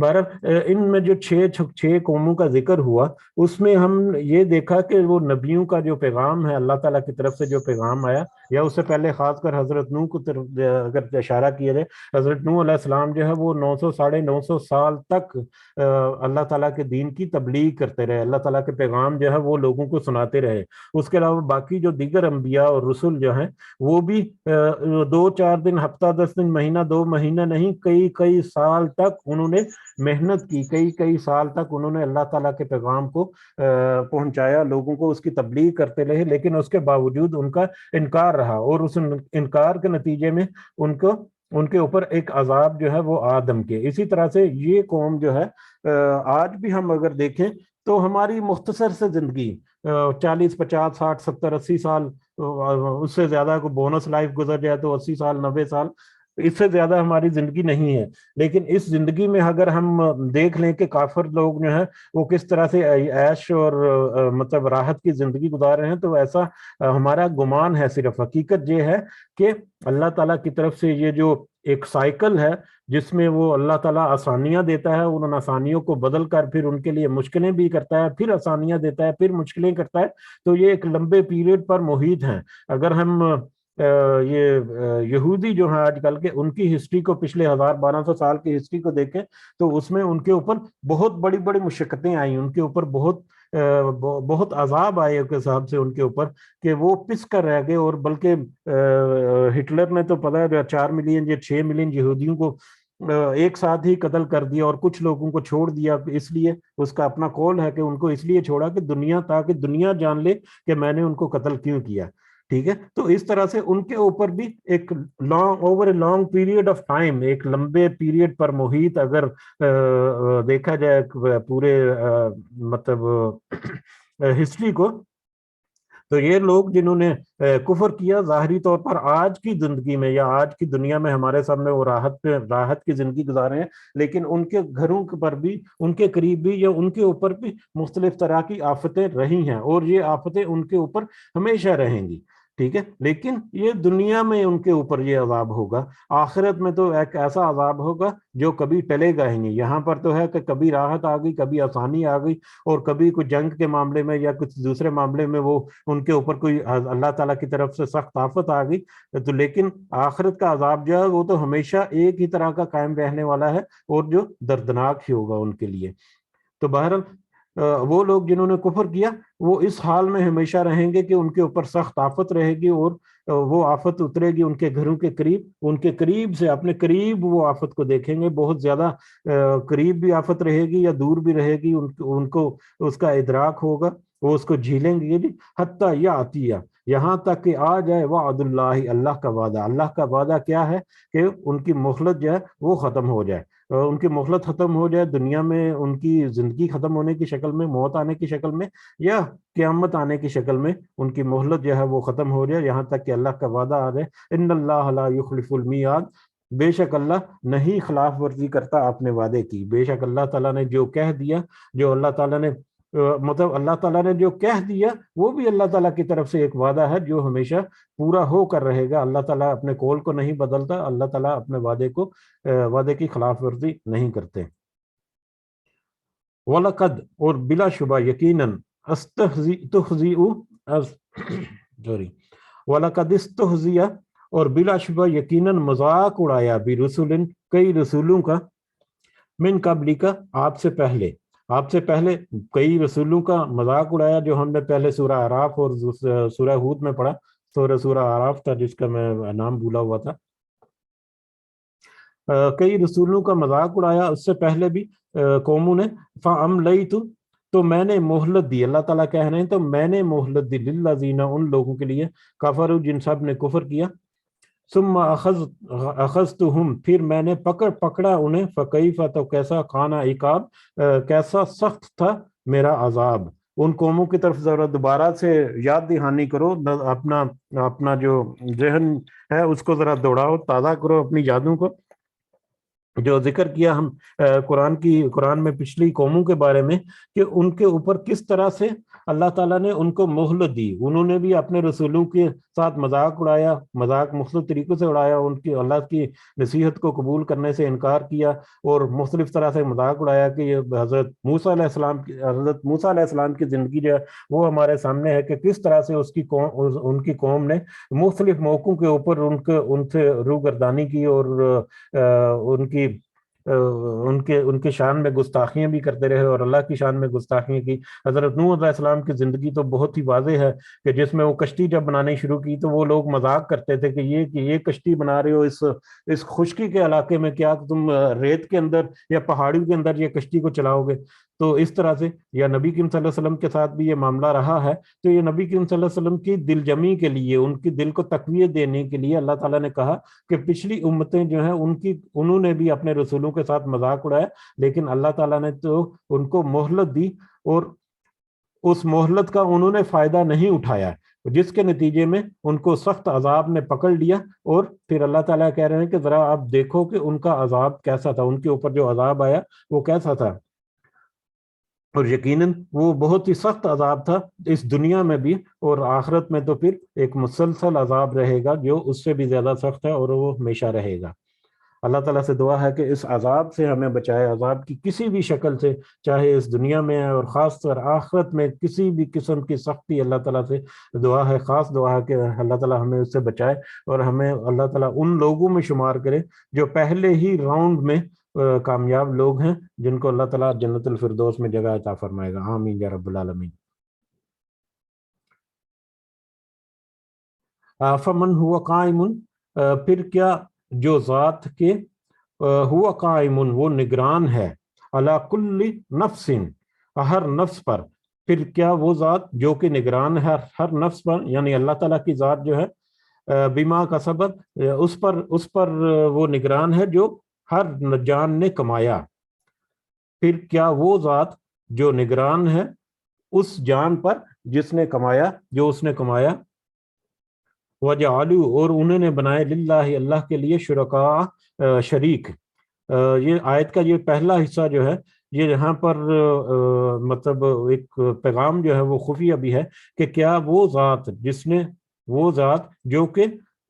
بہرحال ان میں جو چھ قوموں کا ذکر ہوا، اس میں ہم یہ دیکھا کہ وہ نبیوں کا جو پیغام ہے اللہ تعالیٰ کی طرف سے جو پیغام آیا، یا اس سے پہلے خاص کر حضرت نوح کو اگر اشارہ کیا جائے، حضرت نوح علیہ السلام جو ہے وہ 900 سال تک اللہ تعالیٰ کے دین کی تبلیغ کرتے رہے، اللہ تعالیٰ کے پیغام جو ہے وہ لوگوں کو سناتے رہے۔ اس کے علاوہ باقی جو دیگر انبیاء اور رسل جو ہیں وہ بھی 2-4 دن، ہفتہ 10 دن، مہینہ 2 مہینہ نہیں، کئی سال تک انہوں نے محنت کی، کئی سال تک انہوں نے اللہ تعالیٰ کے پیغام کو پہنچایا، لوگوں کو اس کی تبلیغ کرتے رہے، لیکن اس کے باوجود ان کا انکار رہا، اور اس انکار کے نتیجے میں ان کے اوپر ایک عذاب جو ہے وہ آدم کے۔ اسی طرح سے یہ قوم جو ہے آج بھی ہم اگر دیکھیں تو ہماری مختصر سے زندگی 40 50 60 70 80 سال، اس سے زیادہ کو بونس لائف گزر جائے تو 80 سال 90 سال، اس سے زیادہ ہماری زندگی نہیں ہے۔ لیکن اس زندگی میں اگر ہم دیکھ لیں کہ کافر لوگ جو ہیں وہ کس طرح سے عیش اور مطلب راحت کی زندگی گزار رہے ہیں، تو ایسا ہمارا گمان ہے، صرف حقیقت یہ ہے کہ اللہ تعالیٰ کی طرف سے یہ جو ایک سائیکل ہے جس میں وہ اللہ تعالیٰ آسانیاں دیتا ہے، ان آسانیوں کو بدل کر پھر ان کے لیے مشکلیں بھی کرتا ہے، پھر آسانیاں دیتا ہے، پھر مشکلیں کرتا ہے، تو یہ ایک لمبے پیریڈ پر محیط ہیں۔ اگر ہم یہ یہودی جو ہیں آج کل کے، ان کی ہسٹری کو، پچھلے 1200 سال کی ہسٹری کو دیکھیں تو اس میں ان کے اوپر بہت بڑی بڑی مشقتیں آئیں، ان کے اوپر بہت عذاب آئے کے حساب سے ان کے اوپر، کہ وہ پس کر رہ گئے، اور بلکہ ہٹلر نے تو پتہ ہے 4 ملین یا 6 ملین یہودیوں کو ایک ساتھ ہی قتل کر دیا، اور کچھ لوگوں کو چھوڑ دیا، اس لیے اس کا اپنا قول ہے کہ ان کو اس لیے چھوڑا کہ تاکہ دنیا جان لے کہ میں نے ان کو قتل کیوں کیا، ٹھیک ہے۔ تو اس طرح سے ان کے اوپر بھی ایک over a long period of time, ایک لمبے پیریڈ پر محیط اگر دیکھا جائے پورے مطلب ہسٹری کو، تو یہ لوگ جنہوں نے کفر کیا ظاہری طور پر آج کی زندگی میں یا آج کی دنیا میں ہمارے سامنے وہ راحت کی زندگی گزارے ہیں، لیکن ان کے گھروں پر بھی، ان کے قریب بھی، یا ان کے اوپر بھی مختلف طرح کی آفتیں رہی ہیں، اور یہ آفتیں ان کے اوپر ہمیشہ رہیں گی، ٹھیک ہے۔ لیکن یہ دنیا میں ان کے اوپر یہ عذاب ہوگا، آخرت میں تو ایک ایسا عذاب ہوگا جو کبھی ٹلے گا ہی نہیں۔ یہاں پر تو ہے کہ کبھی راحت آ گئی، کبھی آسانی آ گئی، اور کبھی کوئی جنگ کے معاملے میں یا کچھ دوسرے معاملے میں وہ ان کے اوپر کوئی اللہ تعالیٰ کی طرف سے سخت آفت آ گئی، تو لیکن آخرت کا عذاب جو ہے وہ تو ہمیشہ ایک ہی طرح کا قائم رہنے والا ہے، اور جو دردناک ہی ہوگا ان کے لیے۔ تو بہرحال وہ لوگ جنہوں نے کفر کیا وہ اس حال میں ہمیشہ رہیں گے کہ ان کے اوپر سخت آفت رہے گی، اور وہ آفت اترے گی ان کے گھروں کے قریب، ان کے قریب سے، اپنے قریب وہ آفت کو دیکھیں گے، بہت زیادہ قریب بھی آفت رہے گی یا دور بھی رہے گی، ان کو اس کا ادراک ہوگا، وہ اس کو جھیلیں گے بھی، حتیٰ یا عطیہ، یہاں تک کہ آ جائے وعد اللہ، اللہ کا وعدہ۔ اللہ کا وعدہ کیا ہے کہ ان کی مہلت جو ہے وہ ختم ہو جائے، ان کی مہلت ختم ہو جائے دنیا میں، ان کی زندگی ختم ہونے کی شکل میں، موت آنے کی شکل میں، یا قیامت آنے کی شکل میں ان کی مہلت جو ہے وہ ختم ہو جائے، یہاں تک کہ اللہ کا وعدہ آ جائے، ان اللہ لا یخلف المیعاد، بے شک اللہ نہیں خلاف ورزی کرتا اپنے وعدے کی۔ بے شک اللہ تعالیٰ نے جو کہہ دیا، جو اللہ تعالیٰ نے مطلب اللہ تعالیٰ نے جو کہہ دیا وہ بھی اللہ تعالیٰ کی طرف سے ایک وعدہ ہے جو ہمیشہ پورا ہو کر رہے گا. اللہ تعالیٰ اپنے قول کو نہیں بدلتا, اللہ تعالیٰ اپنے وعدے کی خلاف ورزی نہیں کرتے. وَلَقَدْ اور بلا شبہ یقیناً وَلَقَدْ اسْتُهْزِئَ اور بلا شبہ یقیناً مذاق اڑایا برسول کئی رسولوں کا من قبل کا آپ سے پہلے کئی رسولوں کا مذاق اڑایا, جو ہم نے پہلے سورہ اعراف اور سورہ ہود میں پڑھا. سورہ اعراف تھا جس کا میں نام بھولا ہوا تھا. کئی رسولوں کا مذاق اڑایا اس سے پہلے بھی قوموں نے. فَأَمْلَيْتُ تو میں نے مہلت دی, اللہ تعالیٰ کہہ رہے ہیں تو میں نے مہلت دی للذین ان لوگوں کے لیے کفروا جن سب نے کفر کیا. ثم اخذتهم پھر میں نے پکڑا انہیں. فکیف تو کیسا کان عقاب کیسا سخت تھا میرا عذاب. ان قوموں کی طرف ذرا دوبارہ سے یاد دہانی کرو, اپنا جو ذہن ہے اس کو ذرا دوڑاؤ, تازہ کرو اپنی یادوں کو. جو ذکر کیا ہم قرآن میں پچھلی قوموں کے بارے میں کہ ان کے اوپر کس طرح سے اللہ تعالیٰ نے ان کو مہلت دی. انہوں نے بھی اپنے رسولوں کے ساتھ مذاق اڑایا, مذاق مختلف طریقوں سے اڑایا, ان کی اللہ کی نصیحت کو قبول کرنے سے انکار کیا اور مختلف طرح سے مذاق اڑایا کہ یہ حضرت موسیٰ علیہ السلام کی زندگی جو ہے وہ ہمارے سامنے ہے کہ کس طرح سے ان کی قوم نے مختلف موقعوں کے اوپر ان سے روگردانی کی اور ان کے شان میں گستاخیاں بھی کرتے رہے اور اللہ کی شان میں گستاخیاں کی. حضرت نوح علیہ السلام کی زندگی تو بہت ہی واضح ہے کہ جس میں وہ کشتی جب بنانی شروع کی تو وہ لوگ مذاق کرتے تھے کہ یہ کشتی بنا رہے ہو اس خشکی کے علاقے میں, کیا تم ریت کے اندر یا پہاڑیوں کے اندر یہ کشتی کو چلاؤ گے. تو اس طرح سے یا نبی کریم صلی اللہ علیہ وسلم کے ساتھ بھی یہ معاملہ رہا ہے. تو یہ نبی کریم صلی اللہ علیہ وسلم کی دل جمی کے لیے, ان کی دل کو تقویت دینے کے لیے اللہ تعالیٰ نے کہا کہ پچھلی امتیں جو ہیں انہوں نے بھی اپنے رسولوں کے ساتھ مذاق اڑایا, لیکن اللہ تعالیٰ نے تو ان کو مہلت دی اور اس مہلت کا انہوں نے فائدہ نہیں اٹھایا, جس کے نتیجے میں ان کو سخت عذاب نے پکڑ لیا. اور پھر اللہ تعالیٰ کہہ رہے ہیں کہ ذرا آپ دیکھو کہ ان کا عذاب کیسا تھا, ان کے اوپر جو عذاب آیا وہ کیسا تھا. اور یقیناً وہ بہت ہی سخت عذاب تھا اس دنیا میں بھی, اور آخرت میں تو پھر ایک مسلسل عذاب رہے گا جو اس سے بھی زیادہ سخت ہے اور وہ ہمیشہ رہے گا. اللہ تعالیٰ سے دعا ہے کہ اس عذاب سے ہمیں بچائے, عذاب کی کسی بھی شکل سے, چاہے اس دنیا میں ہے اور خاص طور آخرت میں کسی بھی قسم کی سختی. اللہ تعالیٰ سے دعا ہے, خاص دعا ہے کہ اللہ تعالیٰ ہمیں اس سے بچائے اور ہمیں اللہ تعالیٰ ان لوگوں میں شمار کرے جو پہلے ہی راؤنڈ میں کامیاب لوگ ہیں, جن کو اللہ تعالیٰ جنت الفردوس میں جگہ عطا فرمائے گا. آمین یا رب العالمین. فمن ہوا قائم پھر کیا جو ذات کے ہوا قائم وہ نگران ہے, علی کل نفس ہر نفس پر. پھر کیا وہ ذات جو کہ نگران ہے ہر نفس پر, یعنی اللہ تعالیٰ کی ذات جو ہے بما کا سبب اس پر وہ نگران ہے جو ہر جان نے کمایا. پھر کیا وہ ذات جو نگران ہے اس جان پر جس نے کمایا, جو اس نے کمایا. وَجَعَلُوا اور انہوں نے بنائے للہ اللہ کے لیے شرکاء شریک. یہ آیت کا یہ پہلا حصہ جو ہے یہ یہاں پر مطلب ایک پیغام جو ہے وہ خفیہ بھی ہے کہ کیا وہ ذات جو کہ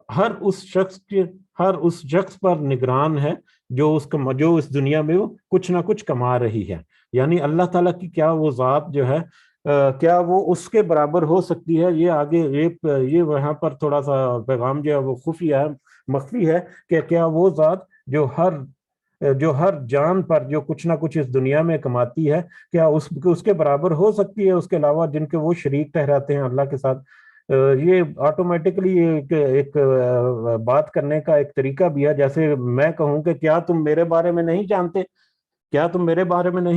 ہر اس شخص پر نگران ہے جو اس دنیا میں وہ کچھ نہ کچھ کما رہی ہے. یعنی اللہ تعالیٰ کی کیا وہ ذات جو ہے کیا وہ اس کے برابر ہو سکتی ہے. یہ آگے یہ وہاں پر تھوڑا سا پیغام جو ہے وہ خفیہ ہے, مخفی ہے کہ کیا وہ ذات جو ہر جان پر جو کچھ نہ کچھ اس دنیا میں کماتی ہے کیا اس کے برابر ہو سکتی ہے اس کے علاوہ جن کے وہ شریک ٹھہراتے ہیں اللہ کے ساتھ. یہ آٹومیٹکلی ایک بات کرنے کا ایک طریقہ بھی ہے, جیسے میں کہوں کہ کیا تم میرے بارے میں نہیں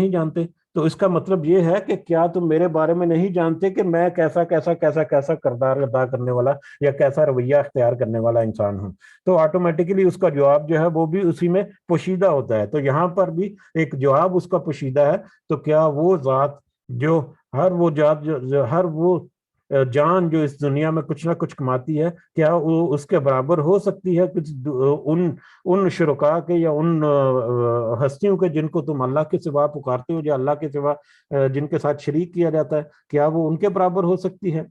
جانتے, تو اس کا مطلب یہ ہے کہ کیا تم میرے بارے میں نہیں جانتے کہ میں کیسا کردار ادا کرنے والا یا کیسا رویہ اختیار کرنے والا انسان ہوں. تو آٹومیٹکلی اس کا جواب جو ہے وہ بھی اسی میں پوشیدہ ہوتا ہے. تو یہاں پر بھی ایک جواب اس کا پوشیدہ ہے. تو کیا وہ ذات جو ہر وہ جان جو اس دنیا میں کچھ نہ کچھ کماتی ہے، کیا وہ اس کے برابر ہو سکتی ہے کچھ ان شرکا کے یا ان ہستیوں کے جن کو تم اللہ کے سوا پکارتے ہو، یا اللہ کے سوا جن کے ساتھ شریک کیا جاتا ہے، کیا وہ ان کے برابر ہو سکتی ہے؟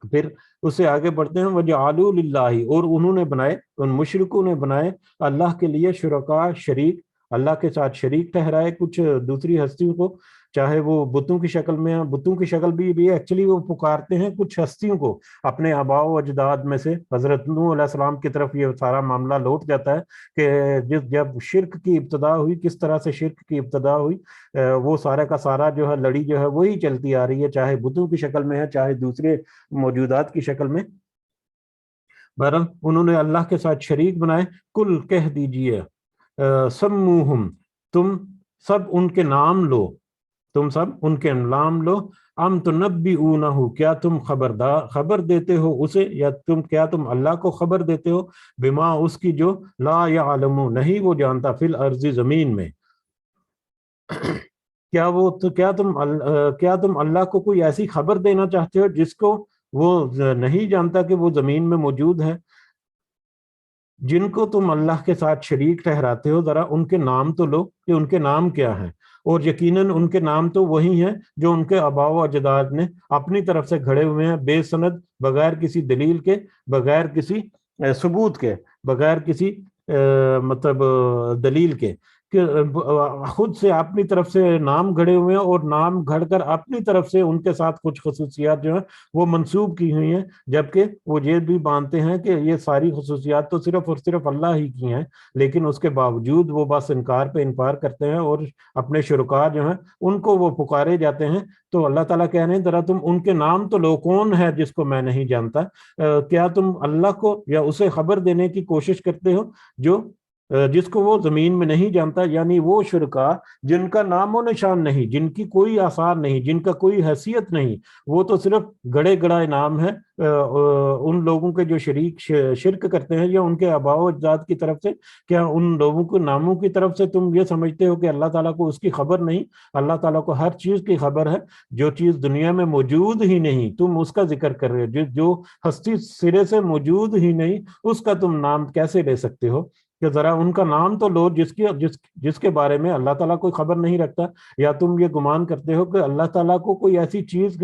پھر اس سے آگے بڑھتے ہیں، وَجَعَلُوا لِلَّهِ، اور انہوں نے بنائے، ان مشرکوں نے بنائے اللہ کے لیے شرکا، شریک، اللہ کے ساتھ شریک ٹھہرائے کچھ دوسری ہستیوں کو، چاہے وہ بتوں کی شکل میں ہیں، بتوں کی شکل بھی ایکچولی وہ پکارتے ہیں کچھ ہستیوں کو اپنے آباء و اجداد میں سے۔ حضرت نوح علیہ السلام کی طرف یہ سارا معاملہ لوٹ جاتا ہے کہ جب شرک کی ابتدا ہوئی، کس طرح سے شرک کی ابتدا ہوئی، وہ سارا کا سارا جو ہے لڑی جو ہے وہی چلتی آ رہی ہے، چاہے بتوں کی شکل میں ہے چاہے دوسرے موجودات کی شکل میں۔ بہرحال انہوں نے اللہ کے ساتھ شریک بنائے۔ کل کہہ دیجئے، سموہم، تم سب ان کے نام لو، تم سب ان کے نام لو، ام تنبئونہ، کیا تم خبر دیتے ہو اسے، یا کیا تم اللہ کو خبر دیتے ہو، بما، اس کی جو لا یعلم، نہیں وہ جانتا، فی الارض، زمین میں۔ کیا تم اللہ کو کوئی ایسی خبر دینا چاہتے ہو جس کو وہ نہیں جانتا کہ وہ زمین میں موجود ہے؟ جن کو تم اللہ کے ساتھ شریک ٹھہراتے ہو، ذرا ان کے نام تو لو کہ ان کے نام کیا ہیں، اور یقیناً ان کے نام تو وہی ہیں جو ان کے آباء و اجداد نے اپنی طرف سے گھڑے ہوئے ہیں، بے سند، بغیر کسی دلیل کے، بغیر کسی ثبوت کے، بغیر کسی مطلب دلیل کے، کہ خود سے اپنی طرف سے نام گھڑے ہوئے ہیں، اور نام گھڑ کر اپنی طرف سے ان کے ساتھ کچھ خصوصیات جو ہیں وہ منسوب کی ہوئی ہیں، جبکہ وہ یہ بھی مانتے ہیں کہ یہ ساری خصوصیات تو صرف اور صرف اللہ ہی کی ہیں، لیکن اس کے باوجود وہ بس انکار پہ انکار کرتے ہیں، اور اپنے شرکا جو ہیں ان کو وہ پکارے جاتے ہیں۔ تو اللہ تعالیٰ کہہ رہے ہیں ذرا تم ان کے نام تو لو، کون ہے جس کو میں نہیں جانتا؟ کیا تم اللہ کو یا اسے خبر دینے کی کوشش کرتے ہو جو جس کو وہ زمین میں نہیں جانتا، یعنی وہ شرکا جن کا نام و نشان نہیں، جن کی کوئی آثار نہیں، جن کا کوئی حیثیت نہیں، وہ تو صرف گڑے گڑائے نام ہے ان لوگوں کے جو شرک کرتے ہیں، یا ان کے آباء و اجداد کی طرف سے۔ کیا ان لوگوں کے ناموں کی طرف سے تم یہ سمجھتے ہو کہ اللہ تعالیٰ کو اس کی خبر نہیں؟ اللہ تعالیٰ کو ہر چیز کی خبر ہے، جو چیز دنیا میں موجود ہی نہیں تم اس کا ذکر کر رہے ہو، جو ہستی سرے سے موجود ہی نہیں اس کا تم نام کیسے لے سکتے ہو؟ کہ ذرا ان کا نام تو لو جس کے بارے میں اللہ تعالیٰ کوئی خبر نہیں رکھتا، یا تم یہ گمان کرتے ہو کہ اللہ تعالیٰ کو کوئی ایسی چیز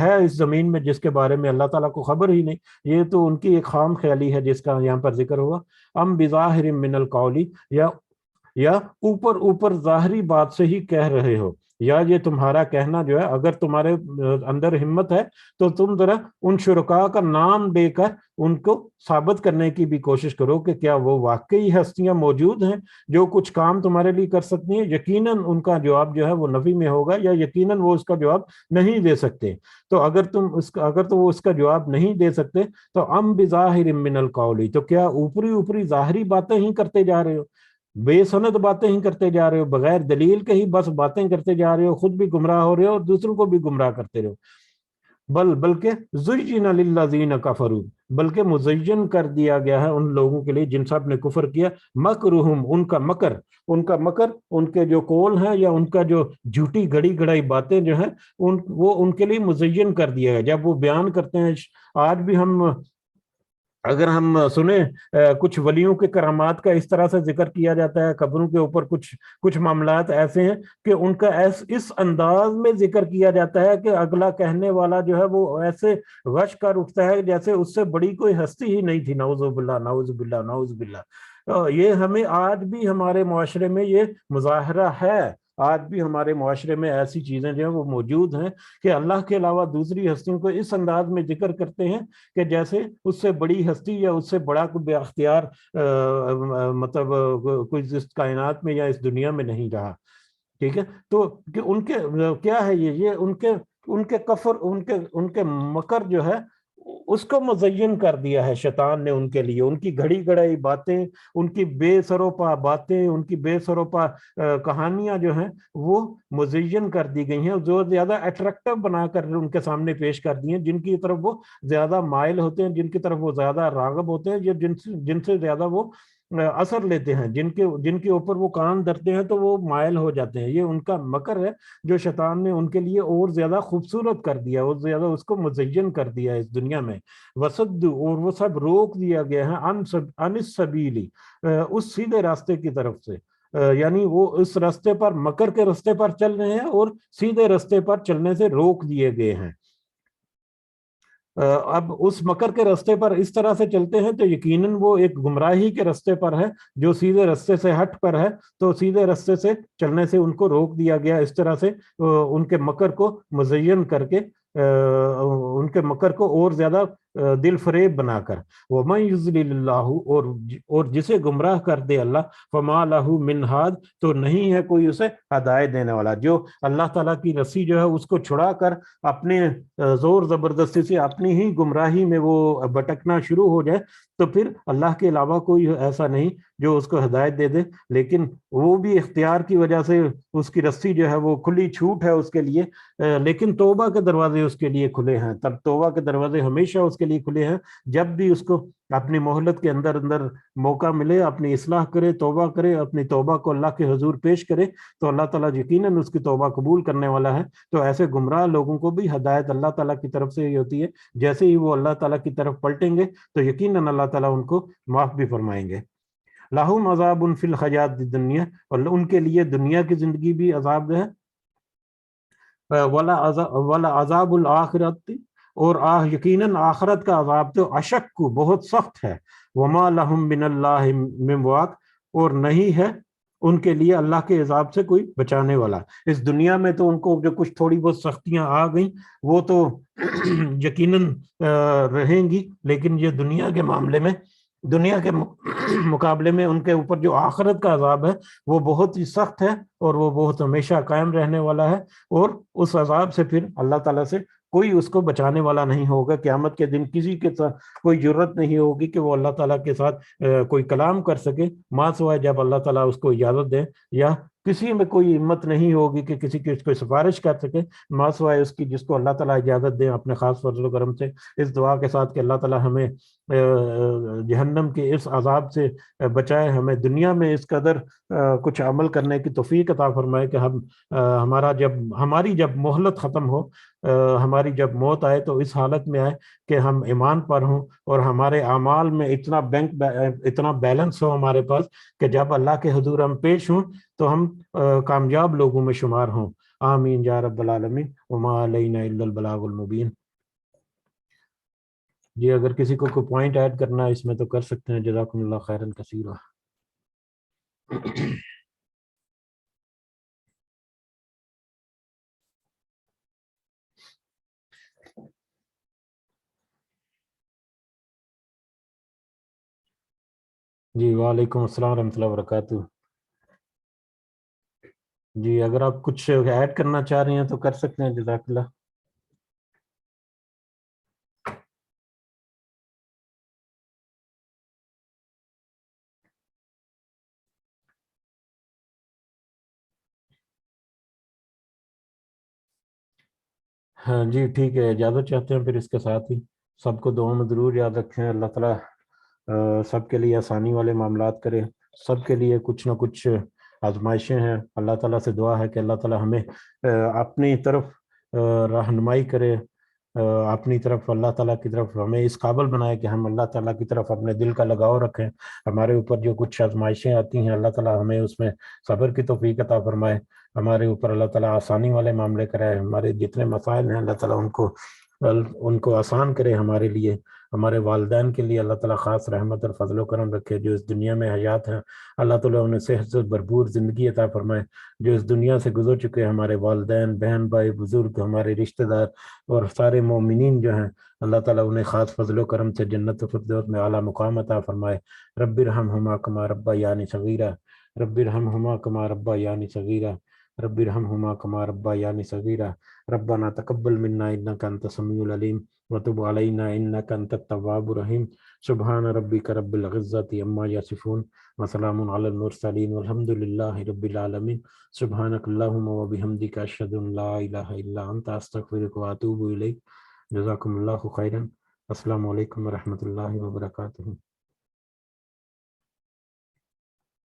ہے اس زمین میں جس کے بارے میں اللہ تعالیٰ کو خبر ہی نہیں؟ یہ تو ان کی ایک خام خیالی ہے جس کا یہاں پر ذکر ہوا۔ ام بظاہر من القول، یا اوپر ظاہری بات سے ہی کہہ رہے ہو، یا یہ تمہارا کہنا جو ہے، اگر تمہارے اندر ہمت ہے تو تم ذرا ان شرکاء کا نام دے کر ان کو ثابت کرنے کی بھی کوشش کرو کہ کیا وہ واقعی ہستیاں موجود ہیں جو کچھ کام تمہارے لیے کر سکتی ہیں۔ یقیناً ان کا جواب جو ہے وہ نفی میں ہوگا، یا یقیناً وہ اس کا جواب نہیں دے سکتے۔ تو اگر وہ اس کا جواب نہیں دے سکتے تو ام بظاہر من القول، تو کیا اوپری ظاہری باتیں ہی کرتے جا رہے ہو، بے سند باتیں ہی کرتے جا رہے ہو، بغیر دلیل کے ہی بس باتیں کرتے جا رہے ہو، خود بھی گمراہ ہو رہے ہو اور دوسروں کو بھی گمراہ کرتے رہو۔ بلکہ زین للذین کفروا، بلکہ مزین کر دیا گیا ہے ان لوگوں کے لیے جن سب نے کفر کیا، مکرہم، ان کا مکر، ان کے جو قول ہیں یا ان کا جو جھوٹی گڑی گڑائی باتیں جو ہیں وہ ان کے لیے مزین کر دیا گیا۔ جب وہ بیان کرتے ہیں، آج بھی اگر ہم سنیں کچھ ولیوں کے کرامات کا اس طرح سے ذکر کیا جاتا ہے، قبروں کے اوپر کچھ معاملات ایسے ہیں کہ ان کا اس انداز میں ذکر کیا جاتا ہے کہ اگلا کہنے والا جو ہے وہ ایسے غش کر اٹھتا ہے جیسے اس سے بڑی کوئی ہستی ہی نہیں تھی۔ نعوذ باللہ، نعوذ باللہ، نعوذ باللہ۔ یہ ہمیں آج بھی ہمارے معاشرے میں یہ مظاہرہ ہے، آج بھی ہمارے معاشرے میں ایسی چیزیں جو ہیں وہ موجود ہیں کہ اللہ کے علاوہ دوسری ہستیوں کو اس انداز میں ذکر کرتے ہیں کہ جیسے اس سے بڑی ہستی یا اس سے بڑا کوئی بے اختیار مطلب کوئی اس کائنات میں یا اس دنیا میں نہیں رہا۔ ٹھیک ہے، تو کہ ان کے کیا ہے یہ ان کے کفر، ان کے مکر جو ہے اس کو مزین کر دیا ہے شیطان نے ان کے لیے، ان کی گھڑی گڑائی باتیں، ان کی بے سروپا باتیں، ان کی بے سروپا کہانیاں جو ہیں وہ مزین کر دی گئی ہیں، جو زیادہ اٹریکٹو بنا کر ان کے سامنے پیش کر دی ہیں، جن کی طرف وہ زیادہ مائل ہوتے ہیں، جن کی طرف وہ زیادہ راغب ہوتے ہیں، جن سے زیادہ وہ اثر لیتے ہیں، جن کے اوپر وہ کان دھرتے ہیں تو وہ مائل ہو جاتے ہیں. یہ ان کا مکر ہے جو شیطان نے ان کے لیے اور زیادہ خوبصورت کر دیا، اور زیادہ اس کو مزین کر دیا اس دنیا میں. وسد، اور وہ سب روک دیا گیا ہے ان السبیلی، اس سیدھے راستے کی طرف سے. یعنی وہ اس راستے پر، مکر کے راستے پر چل رہے ہیں اور سیدھے راستے پر چلنے سے روک دیے گئے ہیں. اب اس مکر کے راستے پر اس طرح سے چلتے ہیں تو یقیناً وہ ایک گمراہی کے راستے پر ہے جو سیدھے راستے سے ہٹ پر ہے. تو سیدھے راستے سے چلنے سے ان کو روک دیا گیا اس طرح سے، ان کے مکر کو مزین کر کے، ان کے مکر کو اور زیادہ دل فریب بنا کر. وَمَن يُضْلِلِ اللَّهُ، اور جسے گمراہ کر دے اللہ، فَمَا لَهُ مِنْ هَادٍ، تو نہیں ہے کوئی اسے ہدایت دینے والا. جو اللہ تعالیٰ کی رسی جو ہے اس کو چھڑا کر اپنے زور زبردستی سے اپنی ہی گمراہی میں وہ بھٹکنا شروع ہو جائے، تو پھر اللہ کے علاوہ کوئی ایسا نہیں جو اس کو ہدایت دے دے. لیکن وہ بھی اختیار کی وجہ سے اس کی رسی جو ہے وہ کھلی چھوٹ ہے اس کے لیے، لیکن توبہ کے دروازے اس کے لیے کھلے ہیں. تب توبہ کے دروازے ہمیشہ اس کے لیے کھلے ہیں. جب بھی اس کو اپنی مہلت کے اندر موقع ملے، اپنی اصلاح کرے، توبہ کرے، اپنی توبہ کو اللہ کے حضور پیش کرے، تو اللہ تعالیٰ یقیناً اس کی توبہ قبول کرنے والا ہے. تو ایسے گمراہ لوگوں کو بھی ہدایت اللہ تعالیٰ کی طرف سے ہی ہوتی ہے. جیسے ہی وہ اللہ تعالیٰ کی طرف پلٹیں گے تو یقیناً اللہ تعالیٰ ان کو معاف بھی فرمائیں گے. لَهُمْ عَذَابٌ فِي الْحَيَاةِ الدُّنْيَا، اور ان کے لیے دنیا کی زندگی بھی عذاب ہے. وَلَعَذَابُ الْآخِرَةِ، اور یقیناً آخرت کا عذاب تو اشق، بہت سخت ہے. وَمَا لَهُم مِّنَ اللَّهِ مِن وَاقٍ، اور نہیں ہے ان کے لیے اللہ کے عذاب سے کوئی بچانے والا. اس دنیا میں تو ان کو جو کچھ تھوڑی بہت سختیاں آ گئیں وہ تو یقیناً رہیں گی، لیکن یہ دنیا کے معاملے میں، دنیا کے مقابلے میں ان کے اوپر جو آخرت کا عذاب ہے وہ بہت ہی سخت ہے، اور وہ بہت ہمیشہ قائم رہنے والا ہے. اور اس عذاب سے پھر اللہ تعالیٰ سے کوئی اس کو بچانے والا نہیں ہوگا. قیامت کے دن کسی کے ساتھ کوئی جرت نہیں ہوگی کہ وہ اللہ تعالیٰ کے ساتھ کوئی کلام کر سکے، ماں سوائے جب اللہ تعالیٰ اس کو اجازت دے. یا کسی میں کوئی ہمت نہیں ہوگی کہ کسی کی اس کو سفارش کر سکے، ماں سوائے اس کی جس کو اللہ تعالیٰ اجازت دے اپنے خاص فضل و کرم سے. اس دعا کے ساتھ کہ اللہ تعالیٰ ہمیں جہنم کے اس عذاب سے بچائے، ہمیں دنیا میں اس قدر کچھ عمل کرنے کی توفیق عطا فرمائے کہ ہم ہماری جب مہلت ختم ہو، ہماری جب موت آئے تو اس حالت میں آئے کہ ہم ایمان پر ہوں، اور ہمارے اعمال میں اتنا بیلنس ہو ہمارے پاس کہ جب اللہ کے حضور ہم پیش ہوں تو ہم کامیاب لوگوں میں شمار ہوں. آمین یا رب العالمین. وما علینا الا البلاغ المبین. جی اگر کسی کو کوئی پوائنٹ ایڈ کرنا ہے اس میں تو کر سکتے ہیں. جزاکم اللہ خیرن کثیرا. جی وعلیکم السلام ورحمۃ اللہ وبرکاتہ. جی اگر آپ کچھ ایڈ کرنا چاہ رہے ہیں تو کر سکتے ہیں. جزاک اللہ. ہاں جی ٹھیک ہے، اجازت چاہتے ہیں پھر اس کے ساتھ ہی سب کو دعاؤں میں ضرور یاد رکھیں. اللہ تعالیٰ سب کے لیے آسانی والے معاملات کرے. سب کے لیے کچھ نہ کچھ آزمائشیں ہیں. اللہ تعالیٰ سے دعا ہے کہ اللہ تعالیٰ ہمیں اپنی طرف رہنمائی کرے، اپنی طرف اللہ تعالیٰ کی طرف ہمیں اس قابل بنائے کہ ہم اللہ تعالیٰ کی طرف اپنے دل کا لگاؤ رکھیں. ہمارے اوپر جو کچھ آزمائشیں آتی ہیں اللہ تعالیٰ ہمیں اس میں صبر کی توفیق عطا فرمائے. ہمارے اوپر اللہ تعالیٰ آسانی والے معاملے کرائے. ہمارے جتنے مسائل ہیں اللہ تعالیٰ ان کو آسان کرے ہمارے لیے. ہمارے والدین کے لیے اللہ تعالیٰ خاص رحمت اور فضل و کرم رکھے. جو اس دنیا میں حیات ہیں اللہ تعالیٰ انہیں صحت سے بھرپور زندگی عطا فرمائے. جو اس دنیا سے گزر چکے ہمارے والدین، بہن بھائی، بزرگ، ہمارے رشتہ دار اور سارے مومنین جو ہیں اللہ تعالیٰ انہیں خاص فضل و کرم سے جنت و فردوس میں اعلیٰ مقام عطا فرمائے. رب ارحمہما کما ربیانی صغیرا، رب ارحمہما کما ربیانی صغیرا، رب ارحمہما کما ربیانی صغیرا. ربنا تقبل منا انک انت السمیع العلیم وتب علینا انک انت التواب الرحیم. سبحان ربک رب العزۃ عما یصفون وسلام علی المرسلین والحمد للہ رب العالمین. سبحانک اللہم وبحمدک اشہد ان لا الہ الا انت استغفرک واتوب الیک. جزاکم اللہ خیرا. السلام علیکم ورحمۃ اللہ وبرکاتہ.